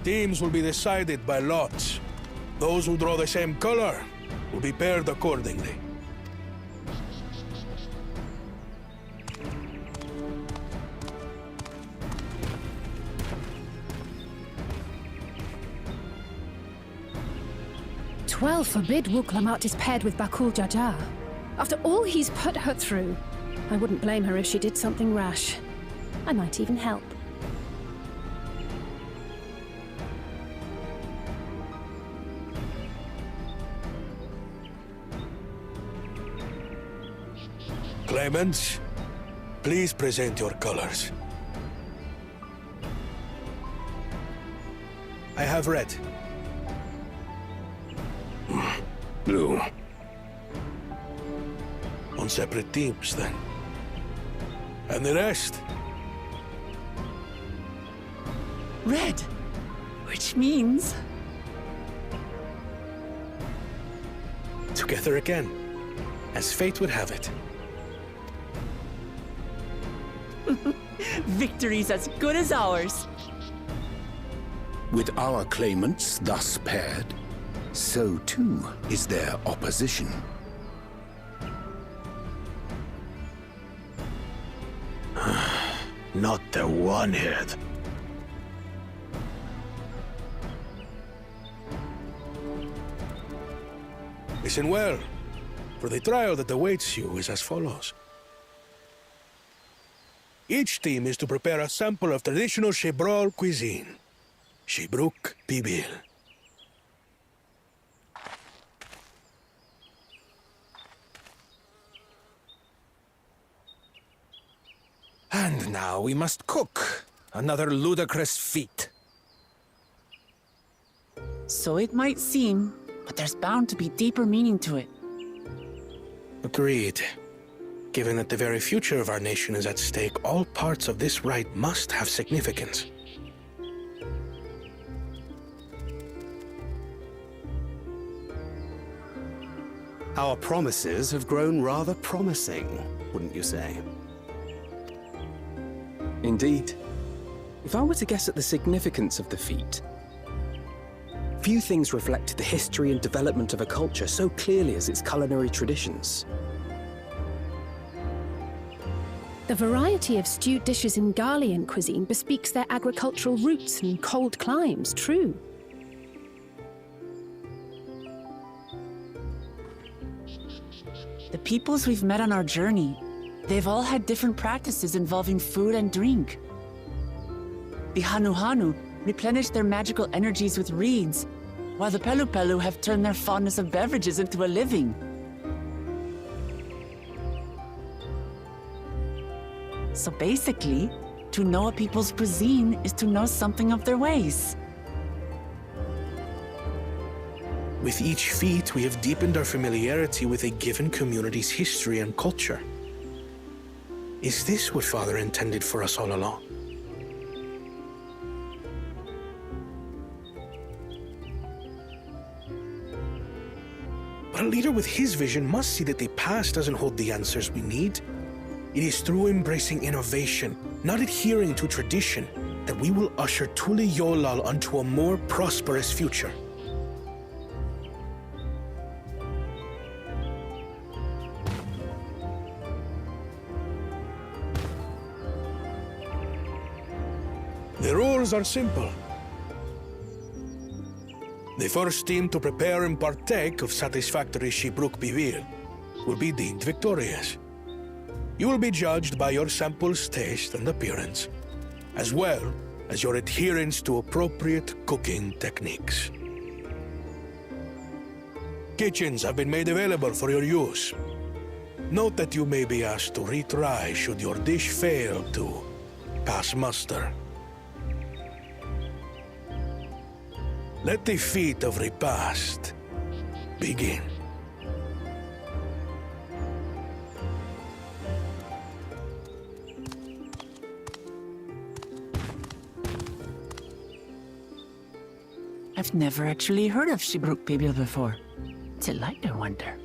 Teams will be decided by lots. Those who draw the same color will be paired accordingly. Twelve forbid Wuklamat is paired with Bakul Jaja. After all he's put her through, I wouldn't blame her if she did something rash. I might even help. Claimants, please present your colors. I have red. Blue. On separate teams, then. And the rest? Red! Which means... Together again, as fate would have it. Victory's as good as ours. With our claimants thus paired, so too is their opposition. Not the one-head. Listen well, for the trial that awaits you is as follows. Each team is to prepare a sample of traditional Shebrol cuisine. Shibruk Bibil. And now we must cook. Another ludicrous feat. So it might seem, but there's bound to be deeper meaning to it. Agreed. Given that the very future of our nation is at stake, all parts of this rite must have significance. Our promises have grown rather promising, wouldn't you say? Indeed. If I were to guess at the significance of the feat, few things reflect the history and development of a culture so clearly as its culinary traditions. The variety of stewed dishes in Garlean cuisine bespeaks their agricultural roots and cold climes, true. The peoples we've met on our journey, they've all had different practices involving food and drink. The Hanuhanu replenish their magical energies with reeds, while the Pelupelu have turned their fondness of beverages into a living. So basically, to know a people's cuisine is to know something of their ways. With each feat, we have deepened our familiarity with a given community's history and culture. Is this what Father intended for us all along? But a leader with his vision must see that the past doesn't hold the answers we need. It is through embracing innovation, not adhering to tradition, that we will usher Tuli Yolal onto a more prosperous future. The rules are simple. The first team to prepare and partake of satisfactory Shibruk Bivir will be deemed victorious. You will be judged by your sample's taste and appearance, as well as your adherence to appropriate cooking techniques. Kitchens have been made available for your use. Note that you may be asked to retry should your dish fail to pass muster. Let the feat of repast begin. I've never actually heard of Shibruk Bibil before. What's it like, I wonder?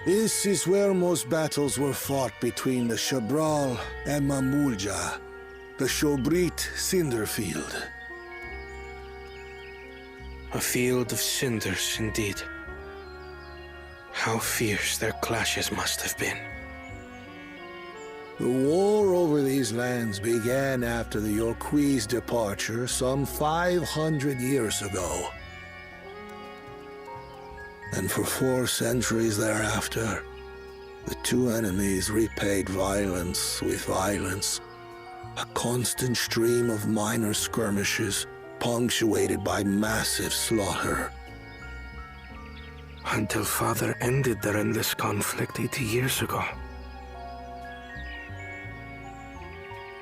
This is where most battles were fought between the Shabral and Mamulja, the Shobrit Cinder Field. A field of cinders, indeed. How fierce their clashes must have been. The war over these lands began after the Yorkwi's departure some 500 years ago. And for 4 centuries thereafter, the two enemies repaid violence with violence. A constant stream of minor skirmishes, punctuated by massive slaughter. Until Father ended their endless conflict 80 years ago.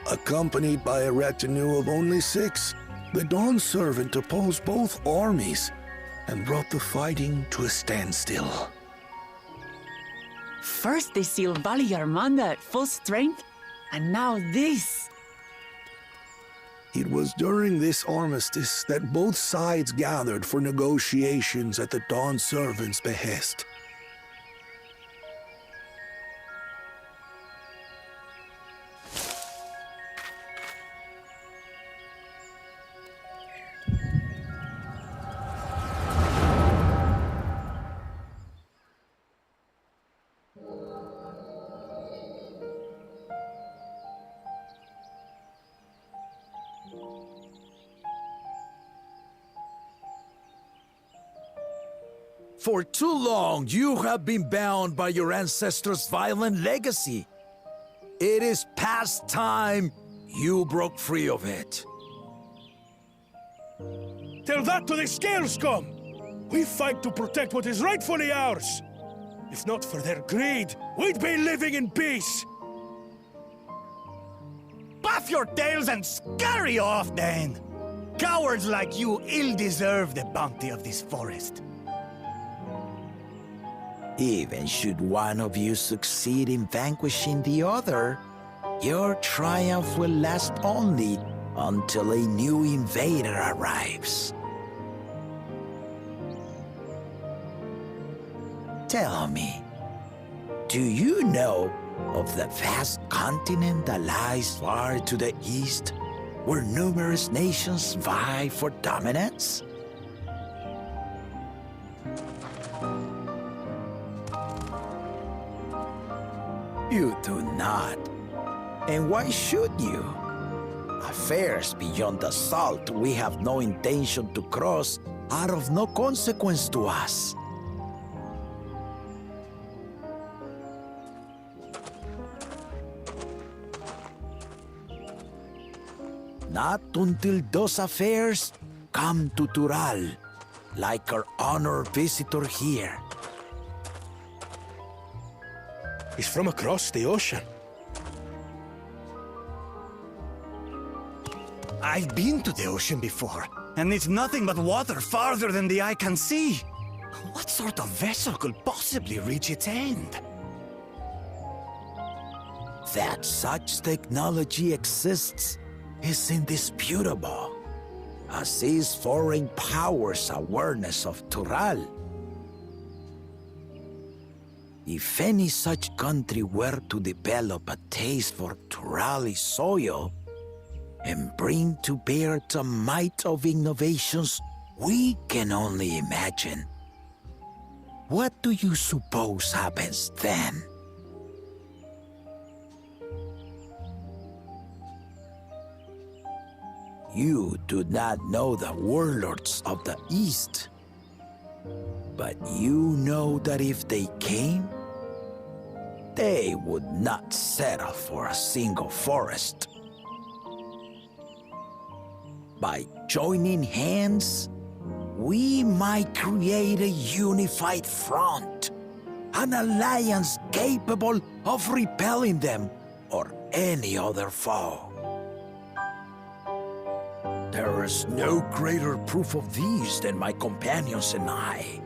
Accompanied by a retinue of only 6, the Dawn Servant opposed both armies and brought the fighting to a standstill. First they sealed Valley Armanda at full strength, and now this. It was during this armistice that both sides gathered for negotiations at the Dawn Servant's behest. For too long, you have been bound by your ancestors' violent legacy. It is past time you broke free of it. Tell that to the Scale Scum! We fight to protect what is rightfully ours! If not for their greed, we'd be living in peace! Puff your tails and scurry off, then! Cowards like you ill-deserve the bounty of this forest. Even should one of you succeed in vanquishing the other, your triumph will last only until a new invader arrives. Tell me, do you know of the vast continent that lies far to the east, where numerous nations vie for dominance? You do not. And why should you? Affairs beyond the salt we have no intention to cross are of no consequence to us. Not until those affairs come to Tural, like our honored visitor here. He's from across the ocean. I've been to the ocean before, and it's nothing but water farther than the eye can see. What sort of vessel could possibly reach its end? That such technology exists is indisputable, as is foreign powers' awareness of Tural. If any such country were to develop a taste for Turali soil and bring to bear the might of innovations we can only imagine, what do you suppose happens then? You do not know the warlords of the East, but you know that if they came, they would not settle for a single forest. By joining hands, we might create a unified front, an alliance capable of repelling them or any other foe. There is no greater proof of these than my companions and I.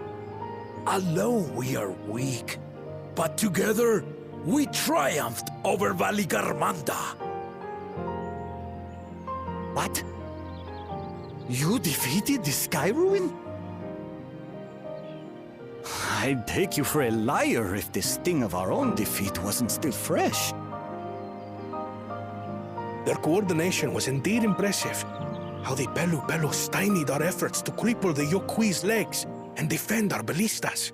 Alone we are weak, but together we triumphed over Valigarmanda. What? You defeated the Sky Ruin? I'd take you for a liar if the sting of our own defeat wasn't still fresh. Their coordination was indeed impressive. How they Belu stymied our efforts to cripple the Yokui's legs and defend our ballistas.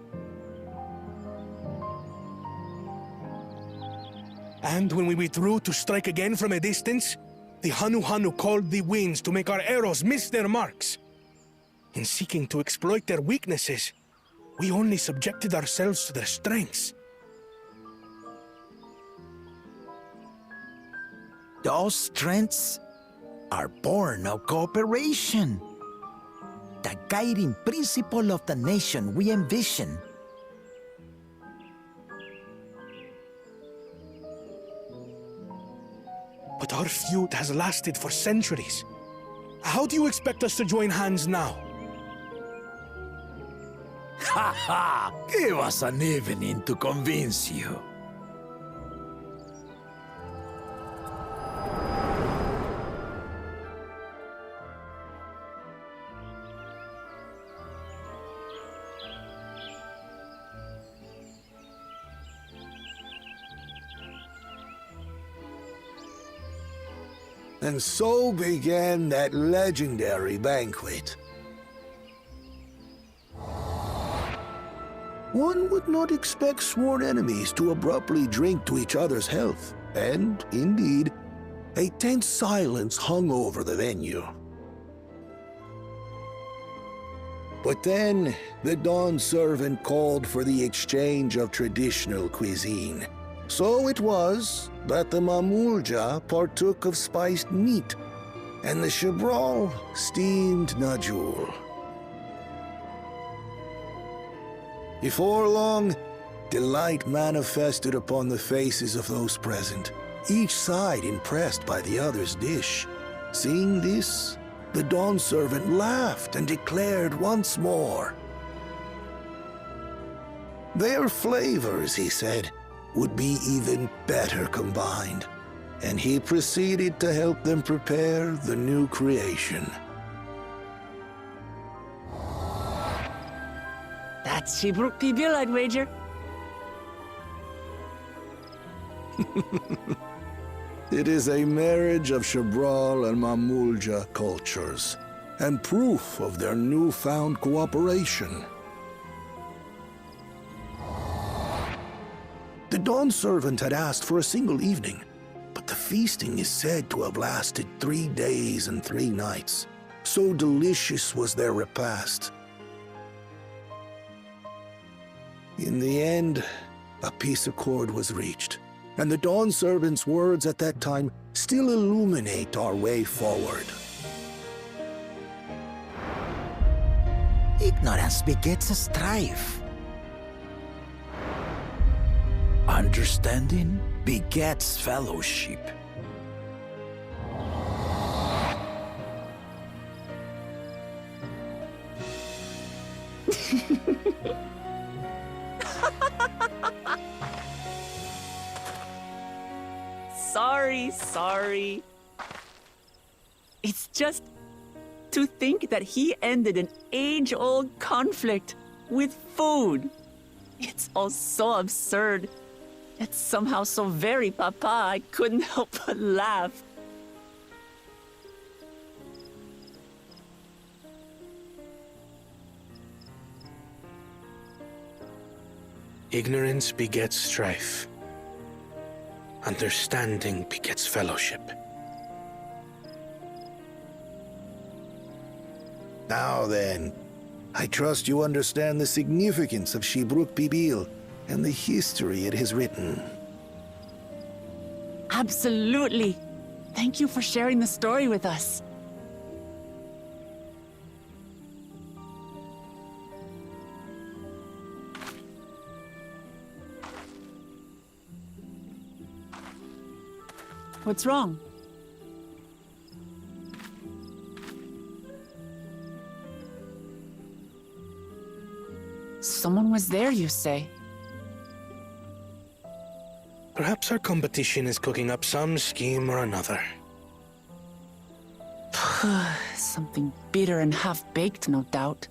And when we withdrew to strike again from a distance, the Hanu called the winds to make our arrows miss their marks. In seeking to exploit their weaknesses, we only subjected ourselves to their strengths. Those strengths are born of cooperation. The guiding principle of the nation we envision. But our feud has lasted for centuries. How do you expect us to join hands now? Ha ha! Give us an evening to convince you. And so began that legendary banquet. One would not expect sworn enemies to abruptly drink to each other's health, and, indeed, a tense silence hung over the venue. But then, the Dawn Servant called for the exchange of traditional cuisine. So it was that the Mamulja partook of spiced meat, and the Chibral steamed Najul. Before long, delight manifested upon the faces of those present, each side impressed by the other's dish. Seeing this, the Dawn Servant laughed and declared once more. Their flavors, he said, would be even better combined, and he proceeded to help them prepare the new creation. That's Shibruk Pibil, I'd wager. It is a marriage of Chibral and Mamulja cultures, and proof of their newfound cooperation. The Dawn Servant had asked for a single evening, but the feasting is said to have lasted 3 days and 3 nights. So delicious was their repast. In the end, a peace accord was reached, and the Dawn Servant's words at that time still illuminate our way forward. Ignorance begets strife. Understanding begets fellowship. Sorry. It's just to think that he ended an age-old conflict with food. It's all so absurd. It's somehow so very papa, I couldn't help but laugh. Ignorance begets strife. Understanding begets fellowship. Now then, I trust you understand the significance of Shibruk Pibil and the history it has written. Absolutely. Thank you for sharing the story with us. What's wrong? Someone was there, you say? Perhaps our competition is cooking up some scheme or another. Something bitter and half-baked, no doubt.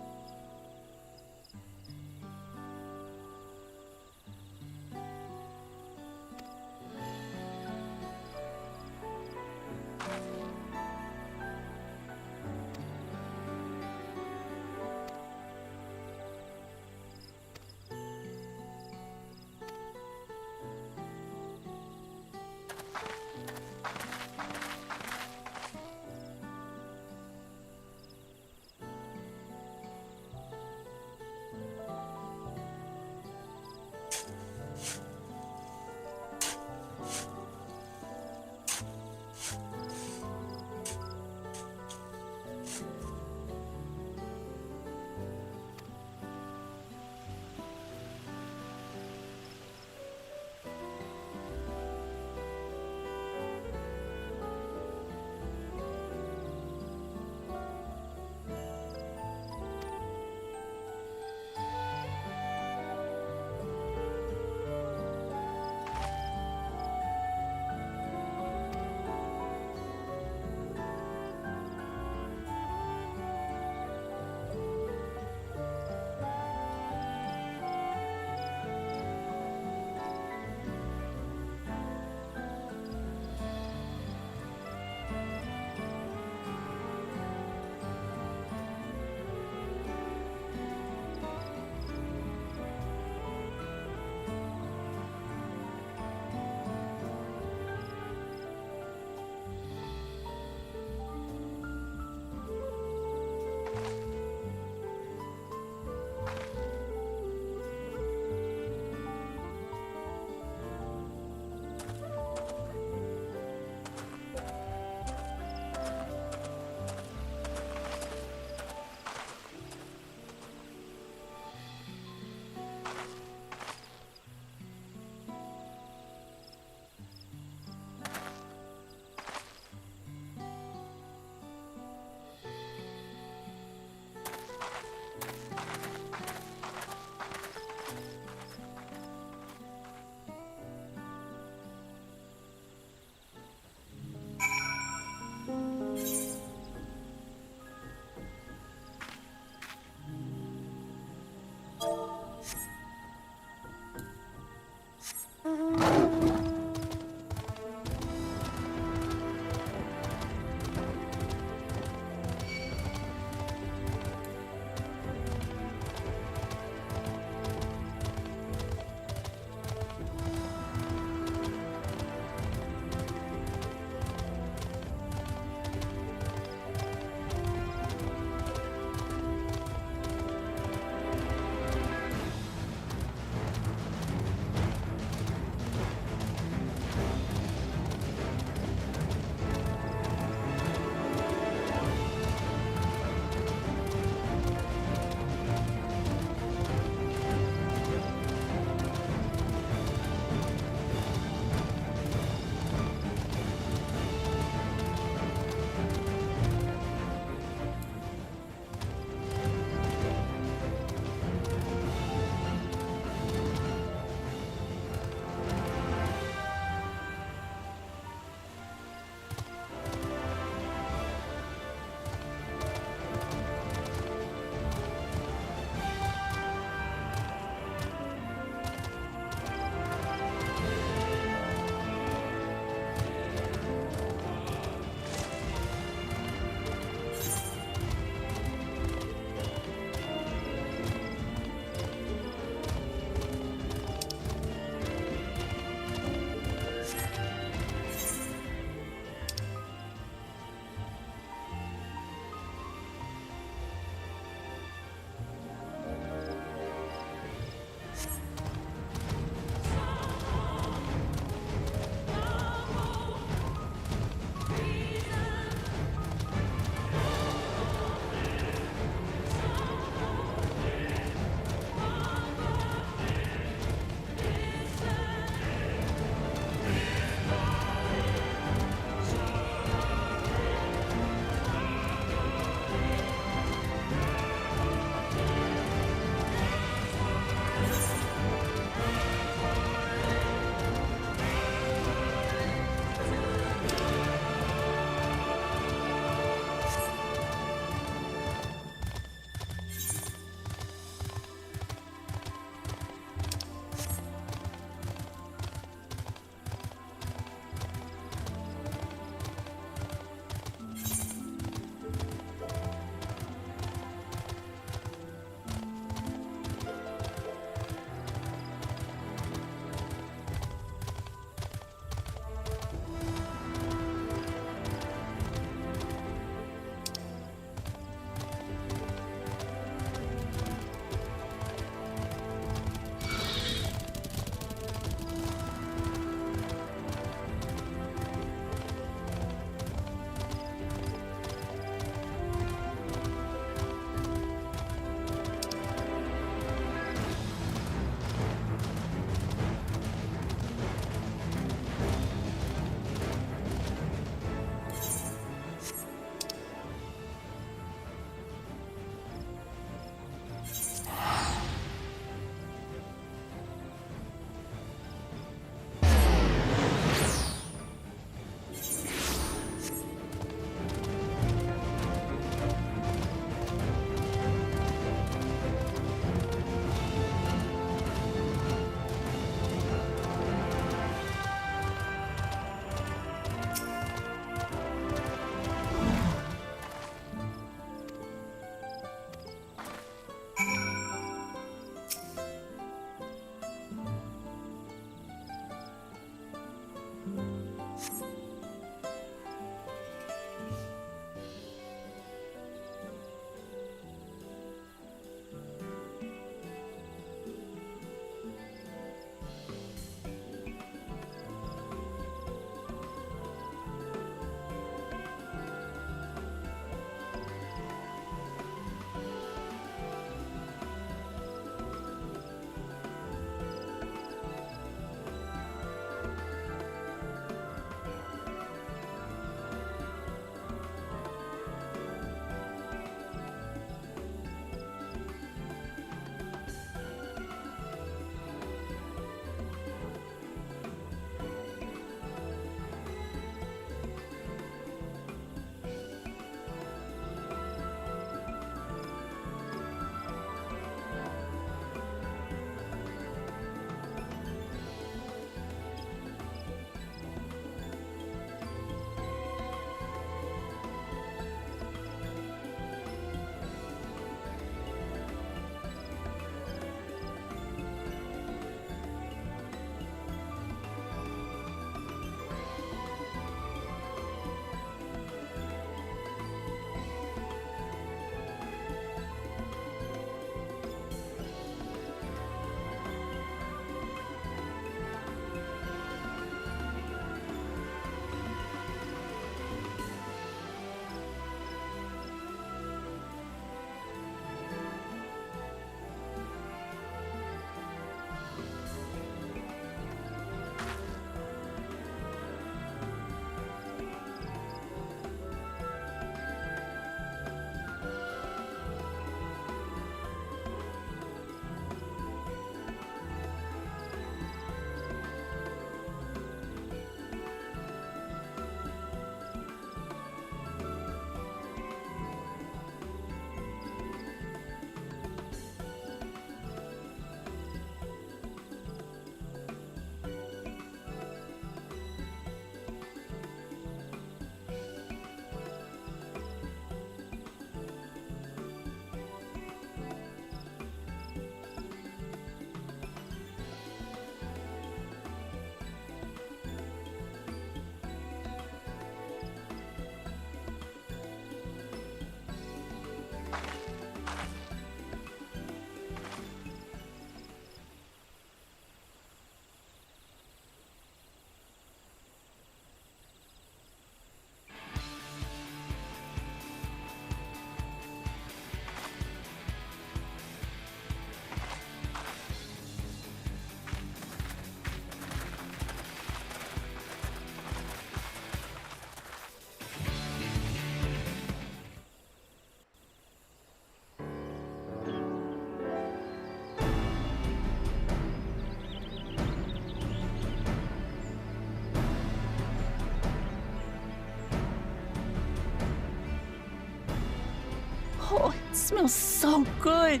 It smells so good.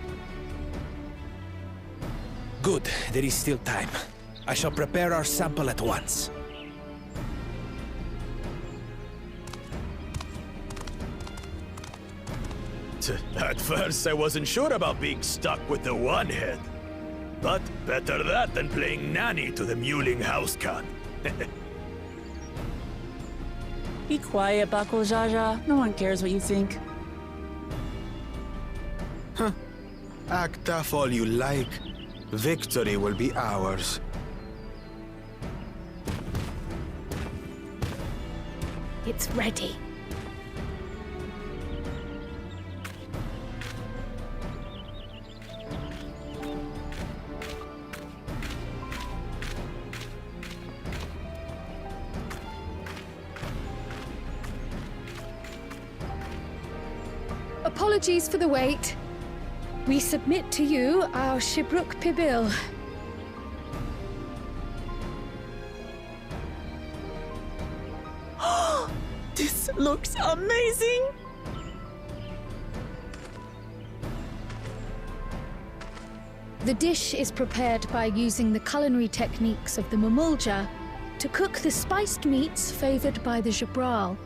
Good, there is still time. I shall prepare our sample at once. At first, I wasn't sure about being stuck with the one head. But better that than playing nanny to the mewling house cat. Be quiet, Bakul Jaja. No one cares what you think. Huh. Act tough all you like. Victory will be ours. It's ready. Apologies for the wait. We submit to you our Shibruk Pibil. This looks amazing! The dish is prepared by using the culinary techniques of the Mamulja to cook the spiced meats favored by the Jabral.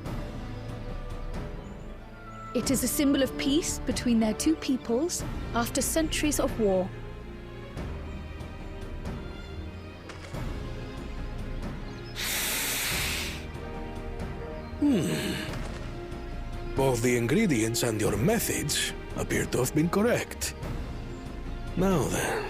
It is a symbol of peace between their two peoples after centuries of war. Both the ingredients and your methods appear to have been correct. Now then.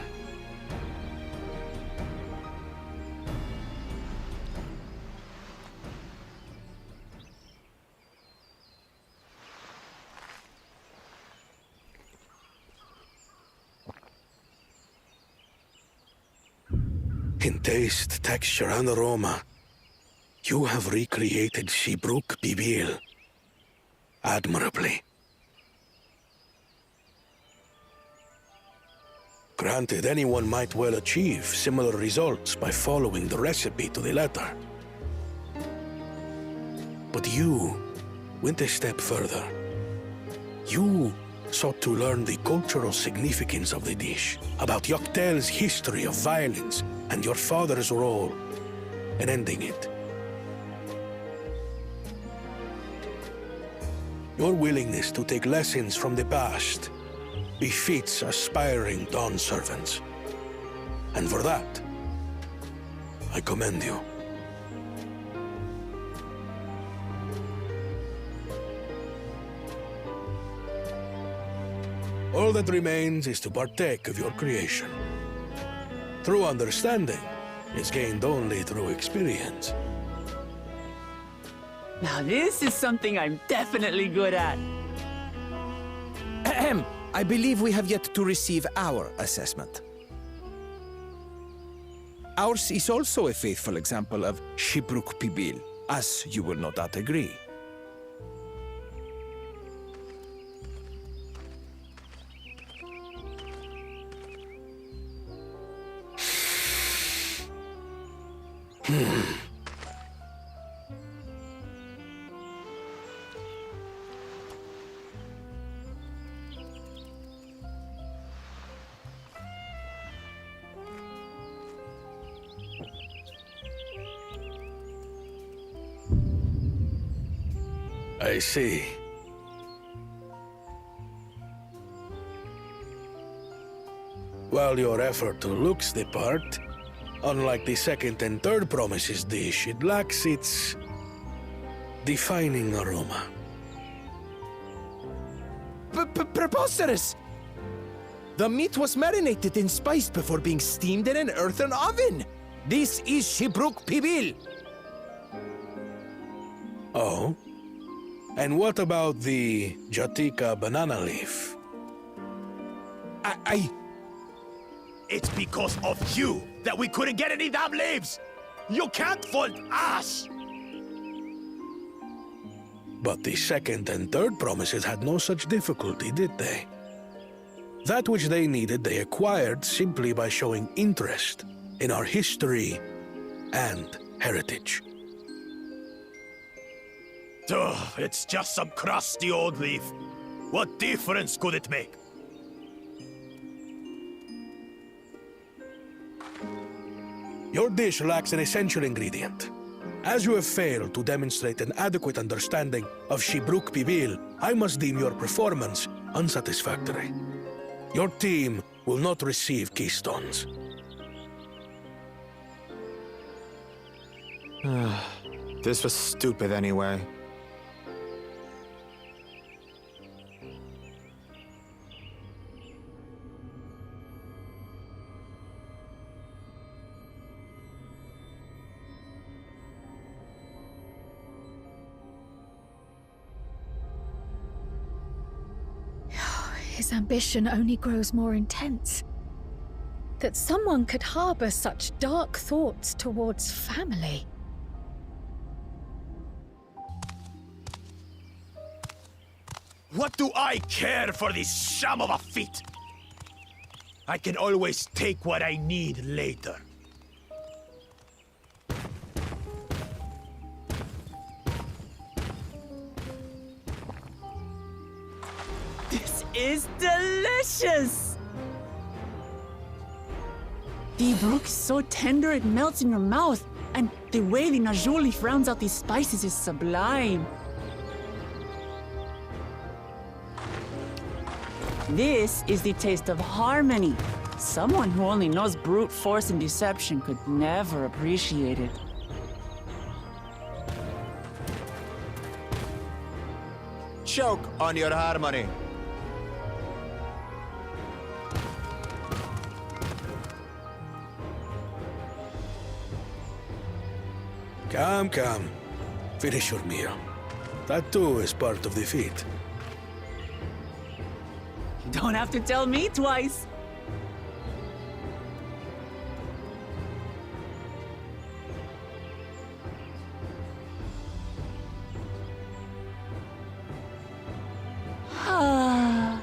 In taste, texture, and aroma, you have recreated Shibruk Pibil admirably. Granted, anyone might well achieve similar results by following the recipe to the letter. But you went a step further. You sought to learn the cultural significance of the dish, about Yoktel's history of violence and your father's role in ending it. Your willingness to take lessons from the past befits aspiring Dawn servants. And for that, I commend you. All that remains is to partake of your creation. True understanding is gained only through experience. Now this is something I'm definitely good at. Ahem. I believe we have yet to receive our assessment. Ours is also a faithful example of Shibruk Pibil, as you will no doubt agree. I see. While your effort looks the part, unlike the second and third promises dish, it lacks its defining aroma. Preposterous! The meat was marinated and spiced before being steamed in an earthen oven. This is Shibruk Pibil. Oh? And what about the Jatika banana leaf? It's because of you that we couldn't get any damn leaves! You can't fault us! But the second and third promises had no such difficulty, did they? That which they needed, they acquired simply by showing interest in our history and heritage. Ugh, it's just some crusty old leaf. What difference could it make? Your dish lacks an essential ingredient. As you have failed to demonstrate an adequate understanding of Shibruk Pibil, I must deem your performance unsatisfactory. Your team will not receive keystones. This was stupid anyway. His ambition only grows more intense. That someone could harbor such dark thoughts towards family. What do I care for this sham of a feat? I can always take what I need later. This is delicious! The brook is so tender it melts in your mouth, and the way the najul leaf rounds out these spices is sublime. This is the taste of harmony. Someone who only knows brute force and deception could never appreciate it. Choke on your harmony. Come. Finish your meal. That too is part of the feat. You don't have to tell me twice. Ah,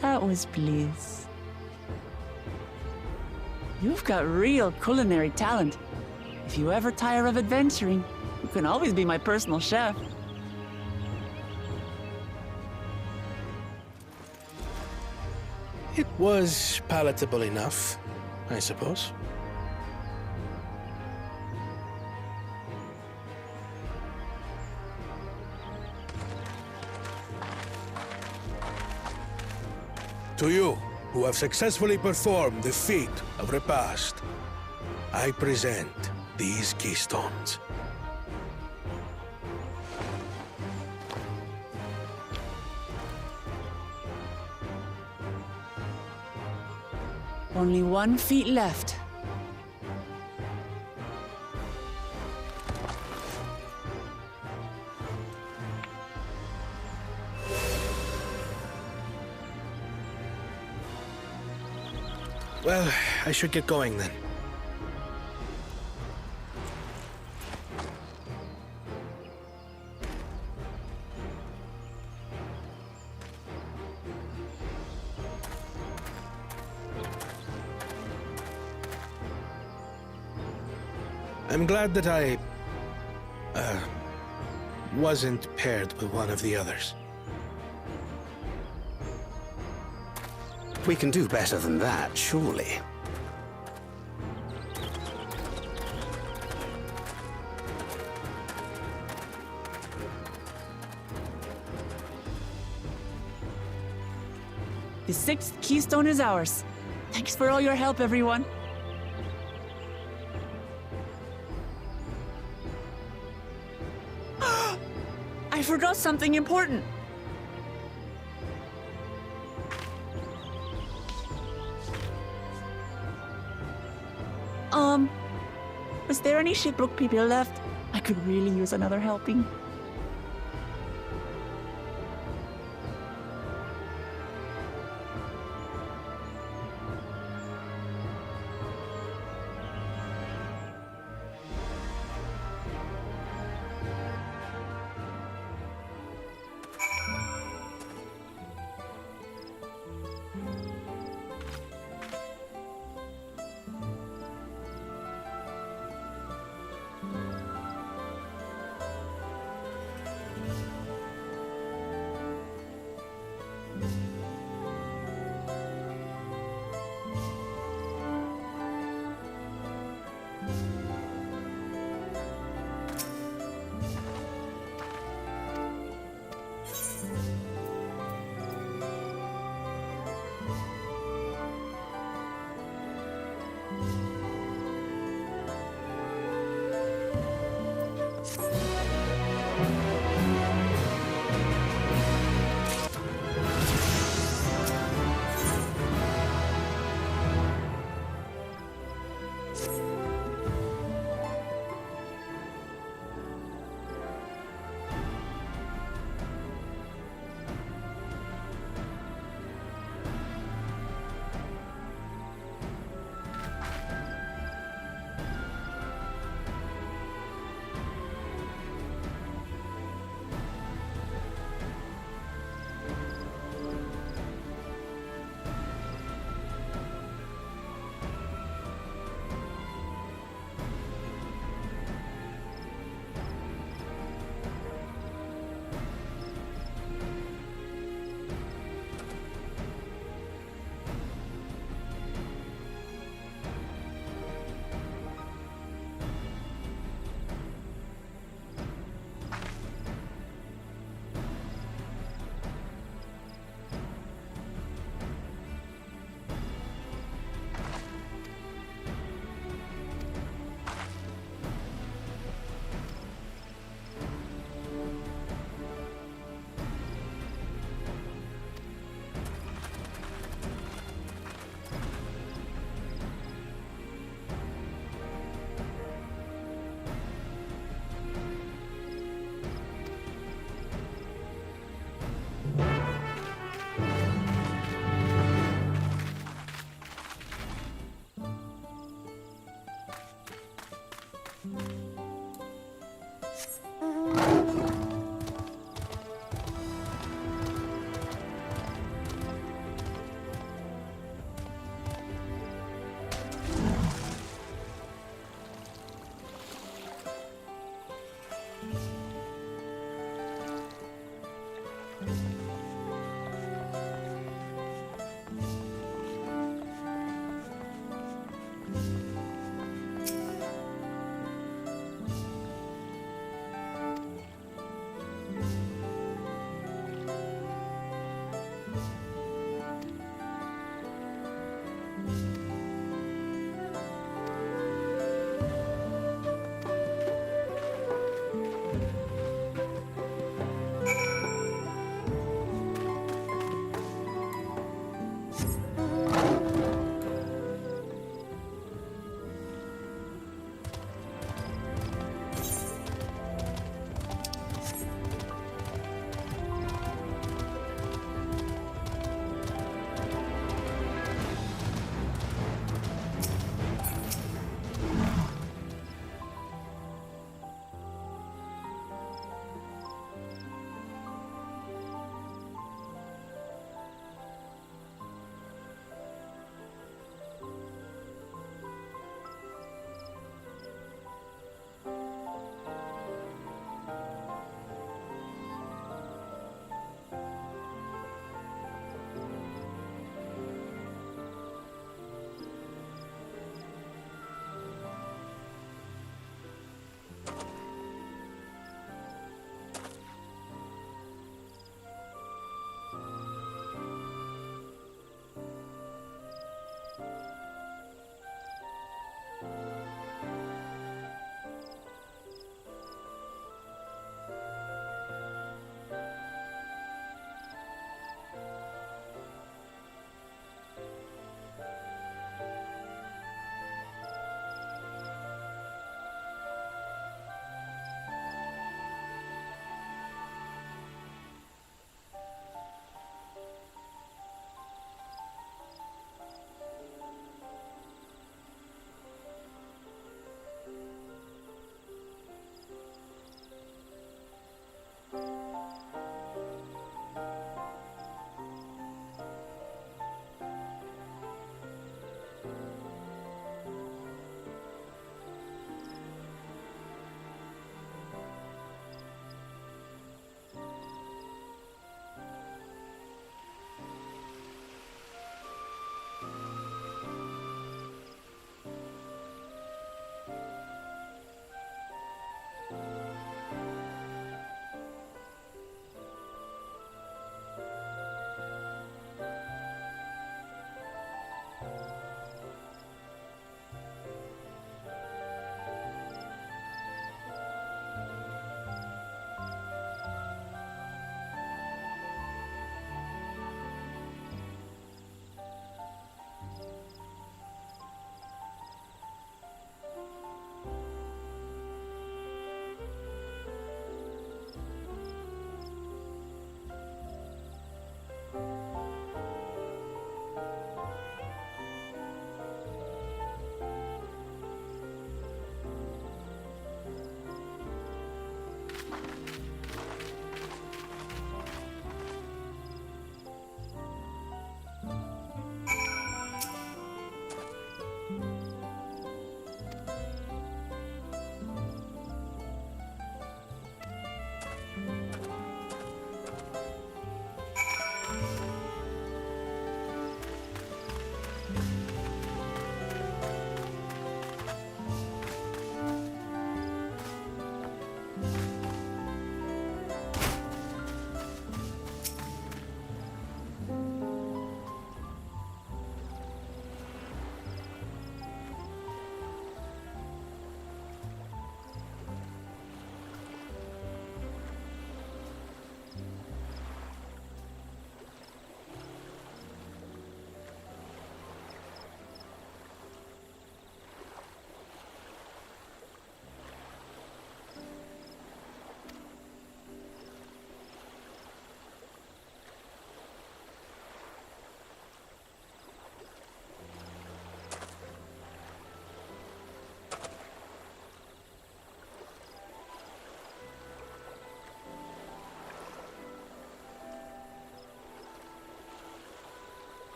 that was bliss. You've got real culinary talent. If you ever tire of adventuring, you can always be my personal chef. It was palatable enough, I suppose. To you, who have successfully performed the feat of repast, I present these keystones. Only 1 feet left. Well, I should get going then. I'm glad that I wasn't paired with one of the others. We can do better than that, surely. The 6th keystone is ours. Thanks for all your help, everyone. I forgot something important. Was there any Shibruk people left? I could really use another helping.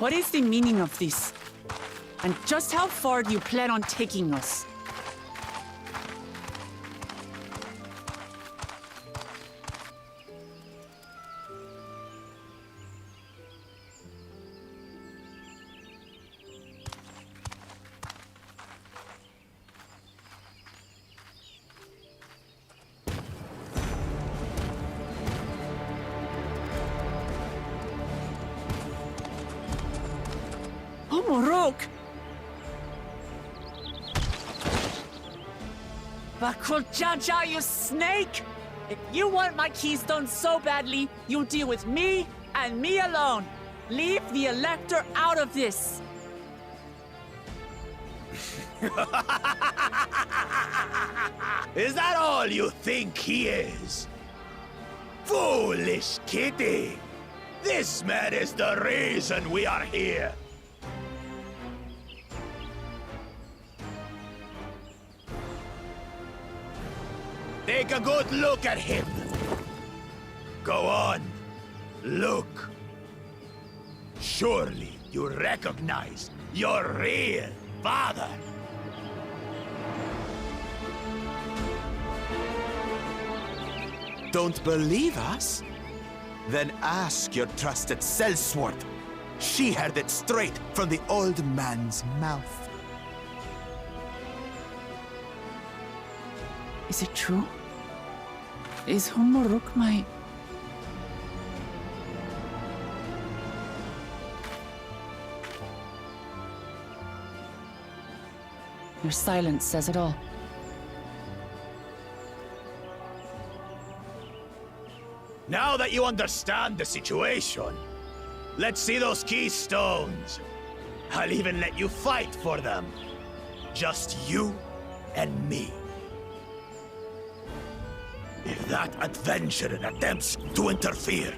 What is the meaning of this? And just how far do you plan on taking us? Morok! Bakul Jaja, you snake! If you want my keystone so badly, you'll deal with me and me alone. Leave the Elector out of this. Is that all you think he is? Foolish kitty! This man is the reason we are here. Take a good look at him. Go on. Look. Surely you recognize your real father. Don't believe us? Then ask your trusted sellsword. She heard it straight from the old man's mouth. Is it true? Is Humoruk my... Your silence says it all. Now that you understand the situation, let's see those keystones. I'll even let you fight for them. Just you and me. If that adventurer attempts to interfere,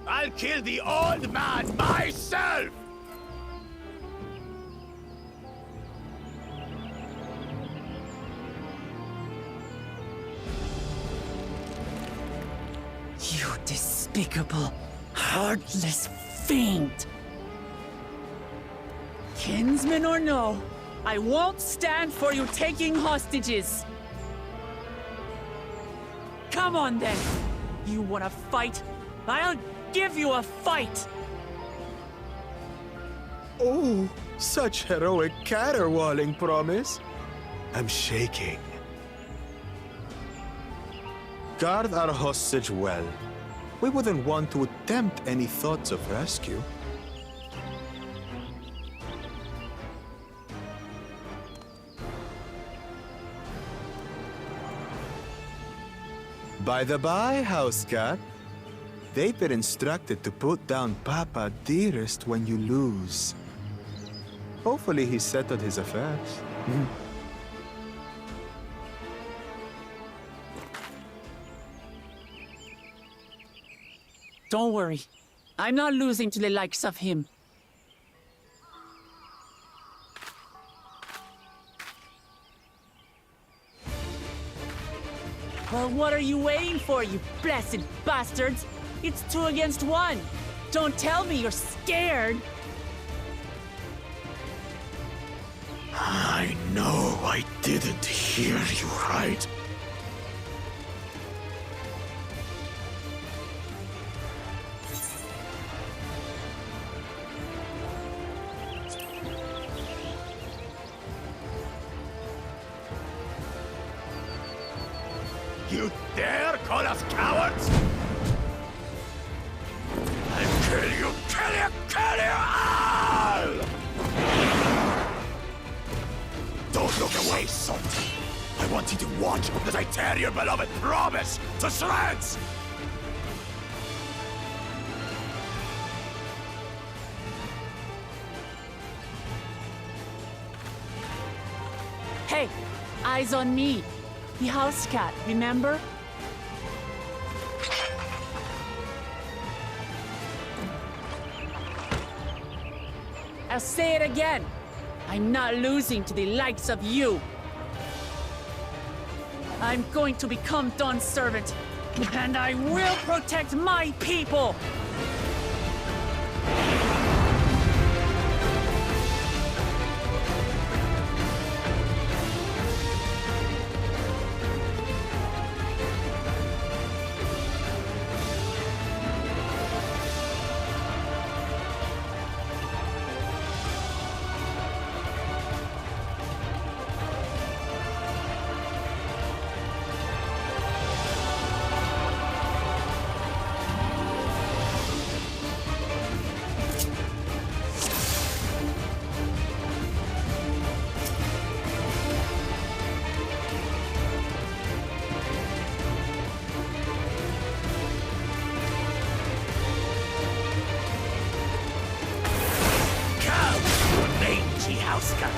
I'll kill the old man myself! You despicable, heartless fiend! Kinsman or no, I won't stand for you taking hostages! Come on then! You wanna fight? I'll give you a fight! Oh, such heroic caterwauling promise. I'm shaking. Guard our hostage well. We wouldn't want to attempt any thoughts of rescue. By the by, house cat, they've been instructed to put down Papa dearest when you lose. Hopefully he settled his affairs. Don't worry. I'm not losing to the likes of him. Well, what are you waiting for, you blessed bastards? It's 2 against 1. Don't tell me you're scared. I know I didn't hear you right. You dare call us cowards? I'll kill you, kill you, kill you all! Don't look away, son. I want you to watch as I tear your beloved promise to shreds! Hey, eyes on me. The house cat, remember? I'll say it again. I'm not losing to the likes of you. I'm going to become Dawn's servant, and I will protect my people! house cut,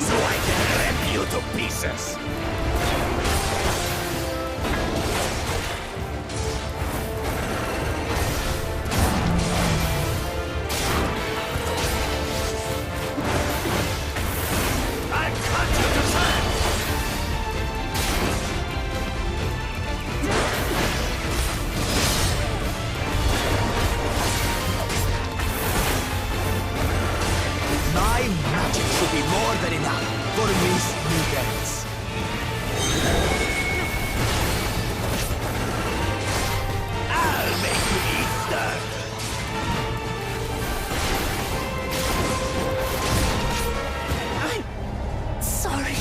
so I can rip you to pieces. I'll cut you to shreds. My magic should be more than enough for these mutants. I'll make you eat dirt. I'm sorry.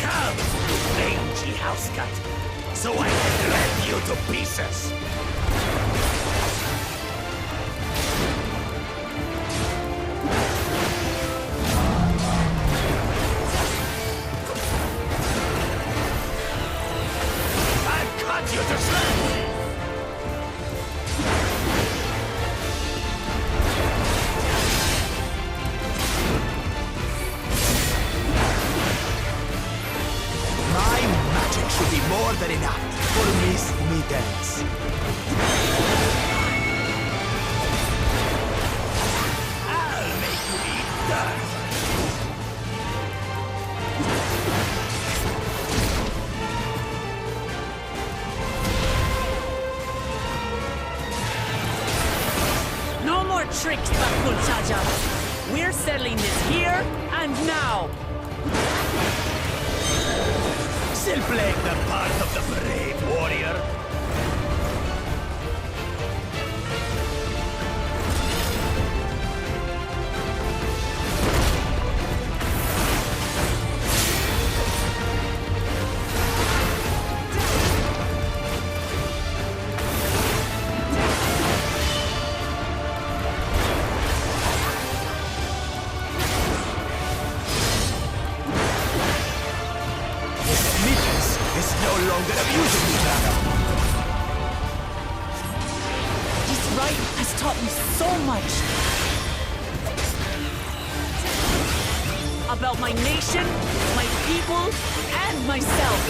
Come, you mangy house cut, so I can rip you to pieces. I'll cut you to shreds. My magic should be more than enough for these mutants. I'll make you eat dirt. No more tricks, Bakul Chaja. We're settling this here and now. Still playing the part of the brave warrior. Mutants is no longer abusing me, brother. This rite has taught me so much. About my nation, my people, and myself.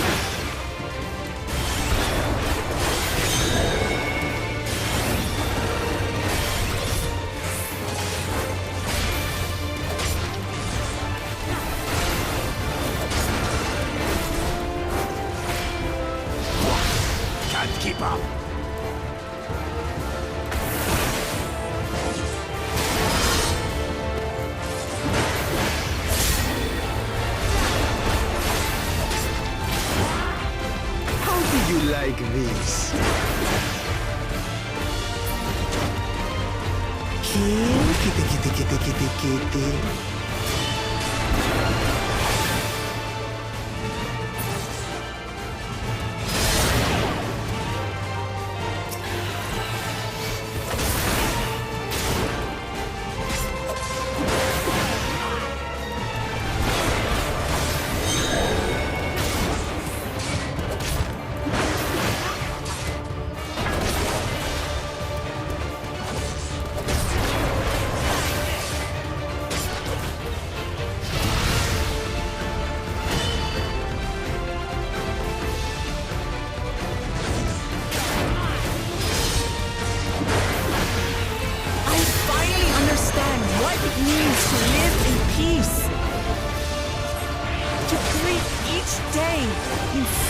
Can't keep up. How do you like this? Kitty.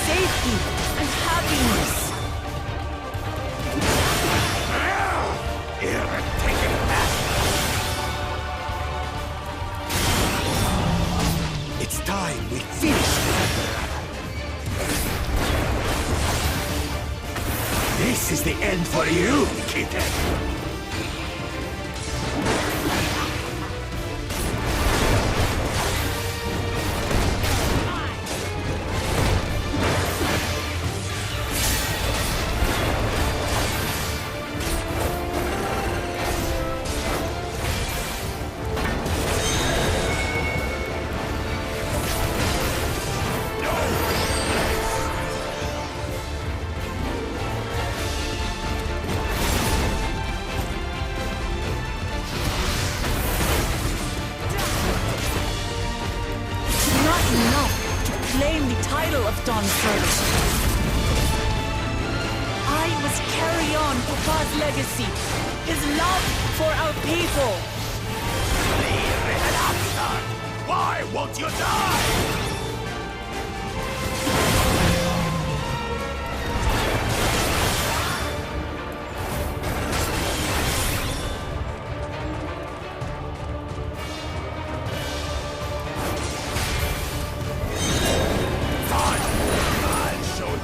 safety and happiness. Irritating bastard! It's time we finish this. This is the end for you, kitten! Claim the title of Dawn First. I must carry on Papa's legacy, his love for our people. Leave it, upstart! Why won't you die?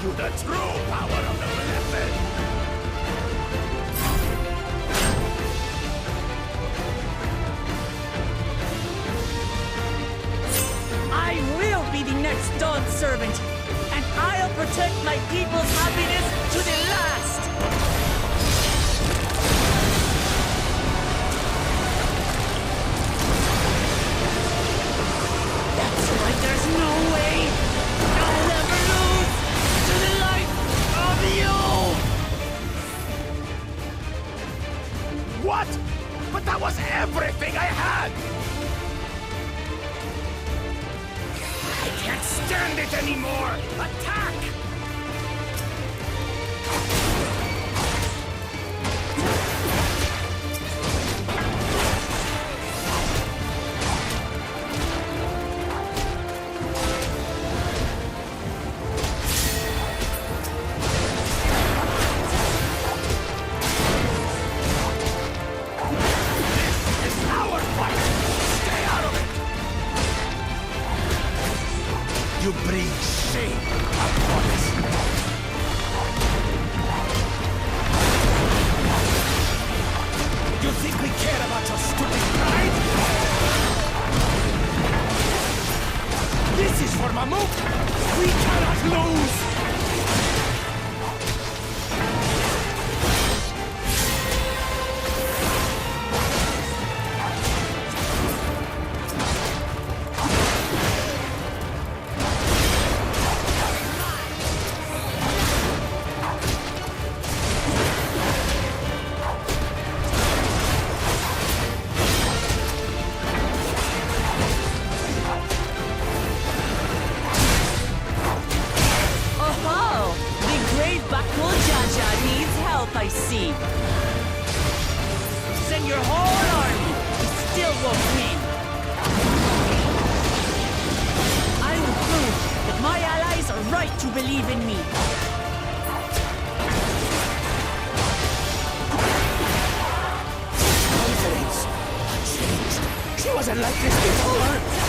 You the true power of the Blessed! I will be the next Dawn servant, and I'll protect my people's happiness to the last! That's why there's no way I'll ever lose to the light of you! What? But that was everything I had! I can't stand it anymore! Attack! You bring shame upon us. You think we care about your stupid pride? This is for Mamuk! We cannot lose! I see. Send your whole army. You still won't win. I will prove that my allies are right to believe in me. Confidence changed. She wasn't like this before.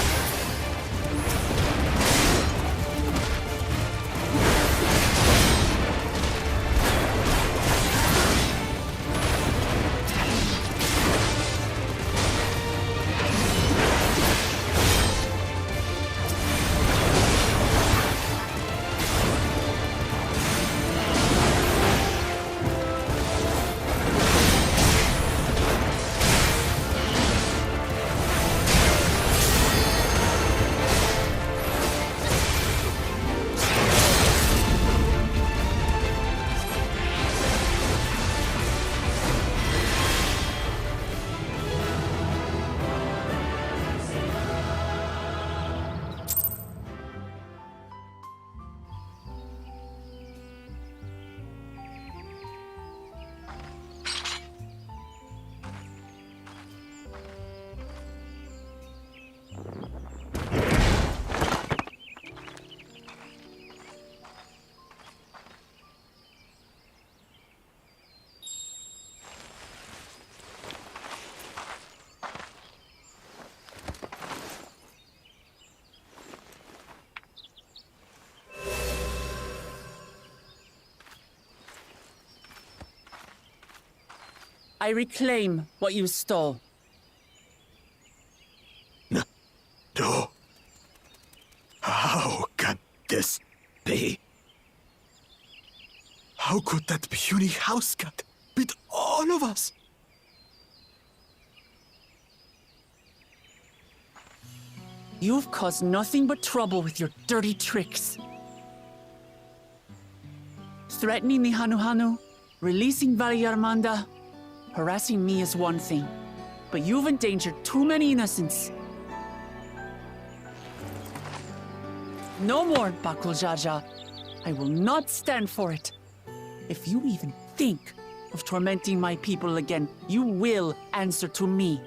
I reclaim what you stole. No. How can this be? How could that puny house cat beat all of us? You've caused nothing but trouble with your dirty tricks. Threatening the Hanuhanu, releasing Valyarmanda, harassing me is one thing, but you've endangered too many innocents. No more, Bakul Jaja. I will not stand for it. If you even think of tormenting my people again, you will answer to me.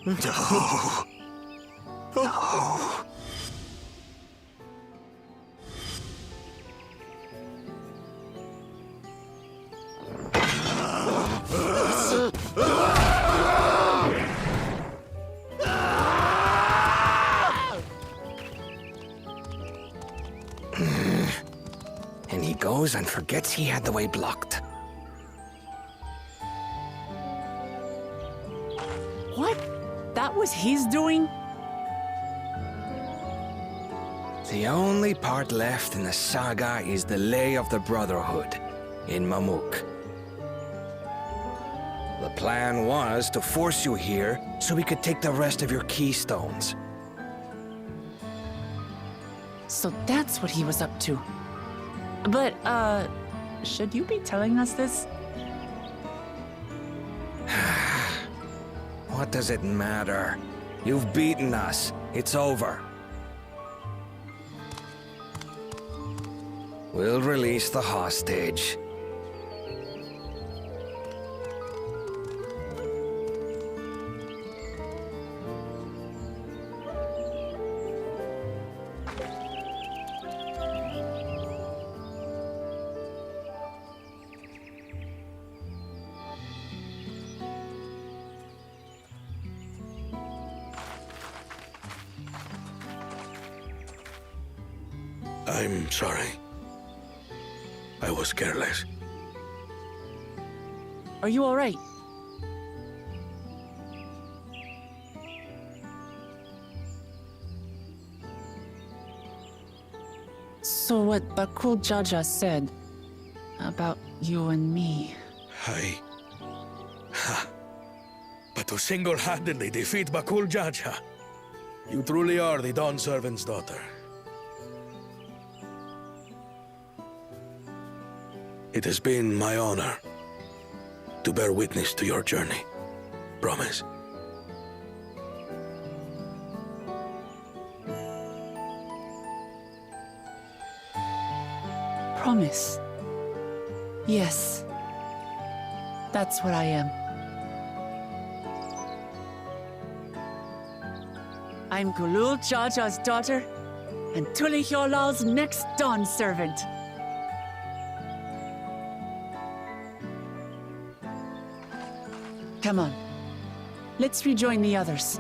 No. No. And he goes and forgets he had the way blocked. What? That was his doing? The only part left in the saga is the Lay of the Brotherhood in Mamuk. The plan was to force you here so we could take the rest of your keystones. So that's what he was up to. But, should you be telling us this? What does it matter? You've beaten us. It's over. We'll release the hostage. I'm sorry. I was careless. Are you all right? So what Bakul Jaja said about you and me... But to single-handedly defeat Bakul Jaja, you truly are the Dawn Servant's daughter. It has been my honor to bear witness to your journey. Promise. Promise. Yes. That's what I am. I'm Gulul Jaja's daughter, and Tuli Hyolal's next Dawn servant. Come on. Let's rejoin the others.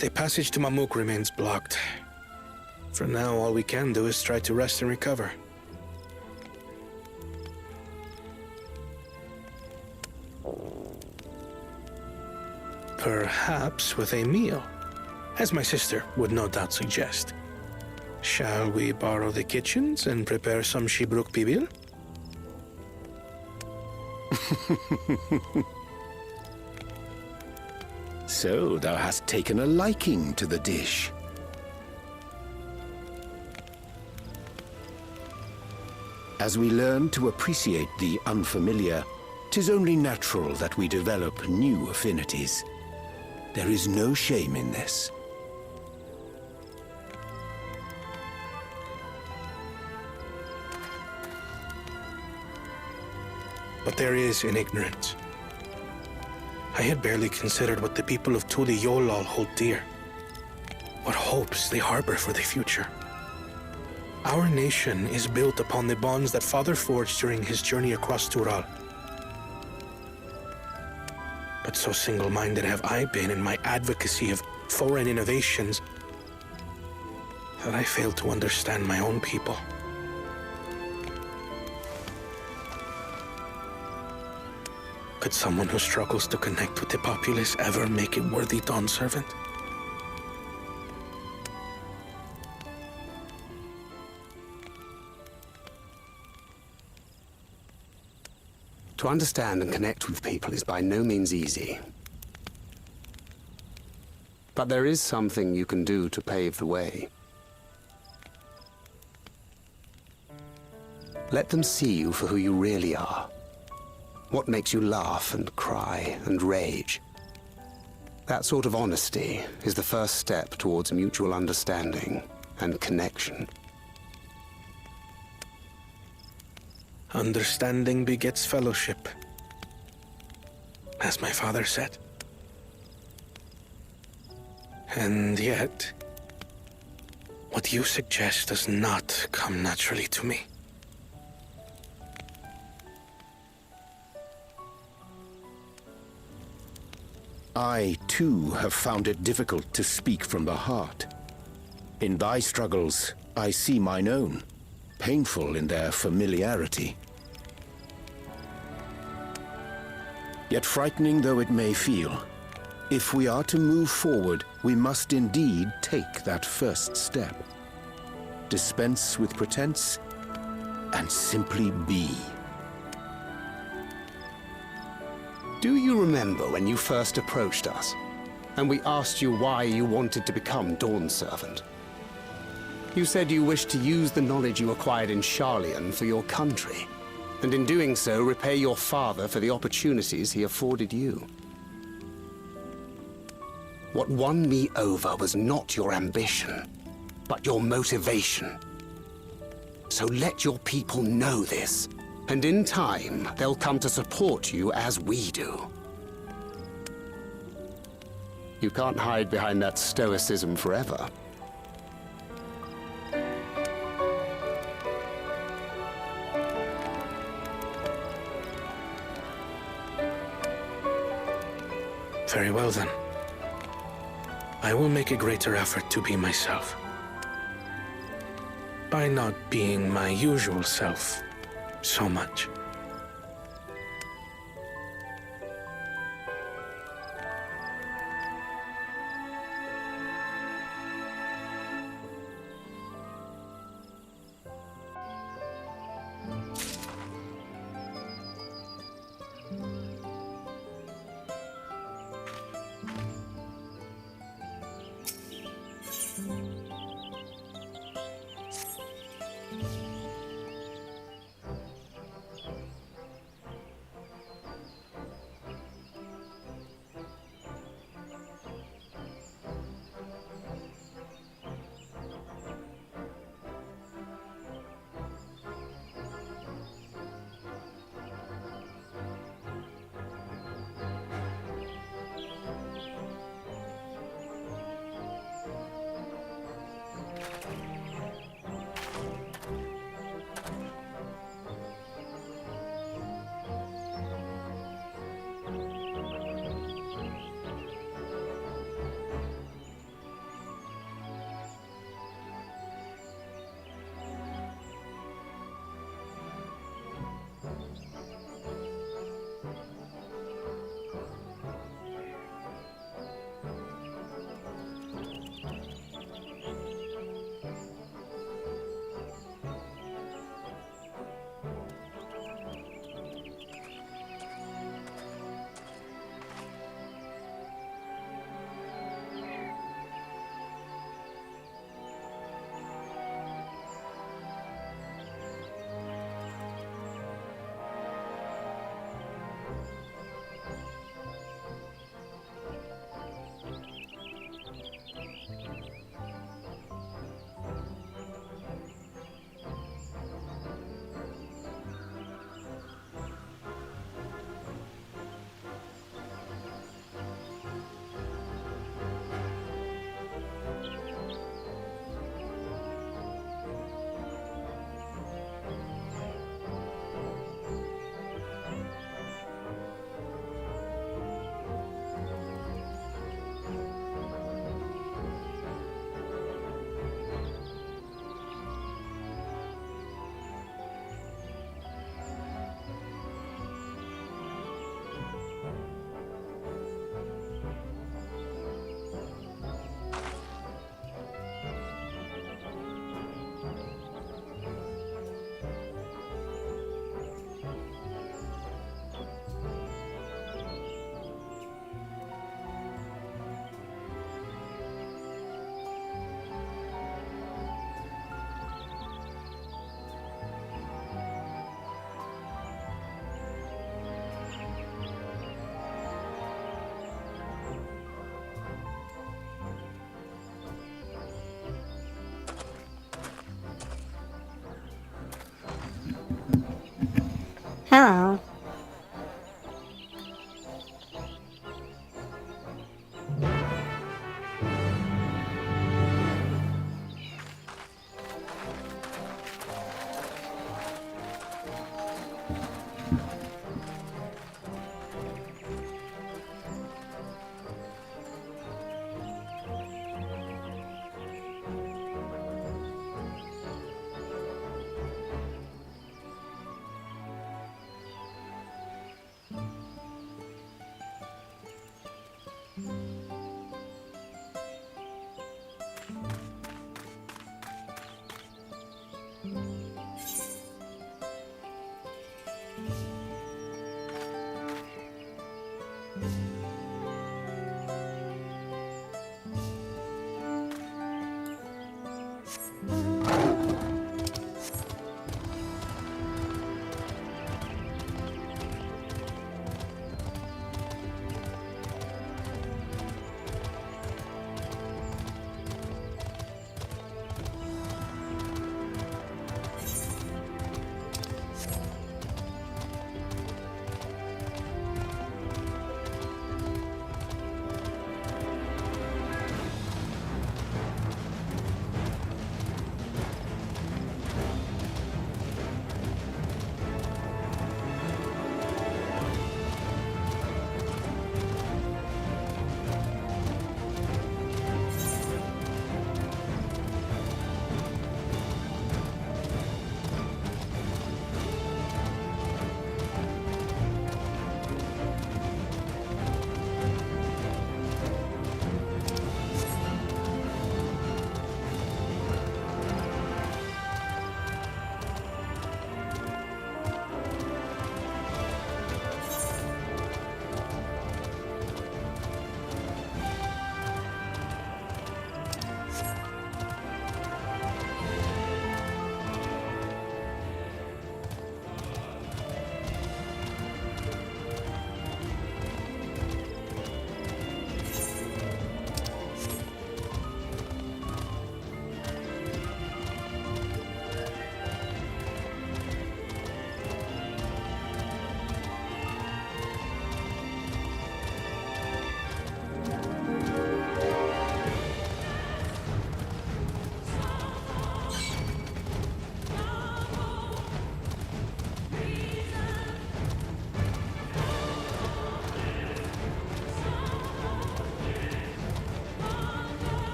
The passage to Mamuk remains blocked. For now, all we can do is try to rest and recover. Perhaps with a meal, as my sister would no doubt suggest. Shall we borrow the kitchens and prepare some Shibruk Bibil? So thou hast taken a liking to the dish. As we learn to appreciate the unfamiliar, 'tis only natural that we develop new affinities. There is no shame in this. But there is in ignorance. I had barely considered what the people of Tuli Yolal hold dear. What hopes they harbor for the future. Our nation is built upon the bonds that Father forged during his journey across Tural. But so single-minded have I been in my advocacy of foreign innovations that I failed to understand my own people. Could someone who struggles to connect with the populace ever make a worthy Dawn servant? To understand and connect with people is by no means easy. But there is something you can do to pave the way. Let them see you for who you really are. What makes you laugh and cry and rage. That sort of honesty is the first step towards mutual understanding and connection. Understanding begets fellowship, as my father said. And yet, what you suggest does not come naturally to me. I, too, have found it difficult to speak from the heart. In thy struggles, I see mine own, painful in their familiarity. Yet frightening though it may feel, if we are to move forward, we must indeed take that first step. Dispense with pretense, and simply be. Do you remember when you first approached us, and we asked you why you wanted to become Dawn Servant? You said you wished to use the knowledge you acquired in Sharlayan for your country, and in doing so repay your father for the opportunities he afforded you. What won me over was not your ambition, but your motivation. So let your people know this, and in time, they'll come to support you as we do. You can't hide behind that stoicism forever. Very well then. I will make a greater effort to be myself. By not being my usual self so much. Hello.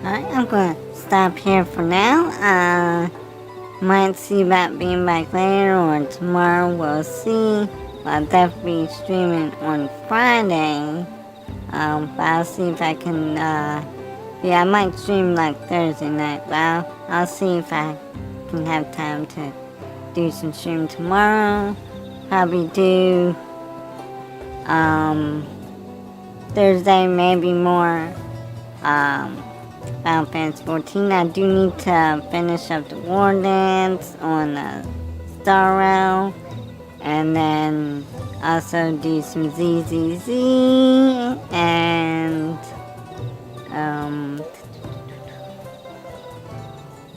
Alright, I'm gonna stop here for now. Might see about being back later or tomorrow, we'll see. I'll definitely be streaming on Friday. But I'll see if I can, yeah, I might stream like Thursday night, but I'll see if I can have time to do some stream tomorrow. Probably do, Thursday, maybe more, Final Fantasy 14. I do need to finish up the War Dance on Star Rail, and then also do some ZZZ and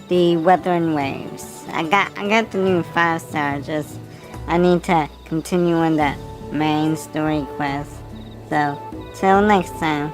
the Wuthering Waves. I got the new 5-star. Just I need to continue on the main story quest. So till next time.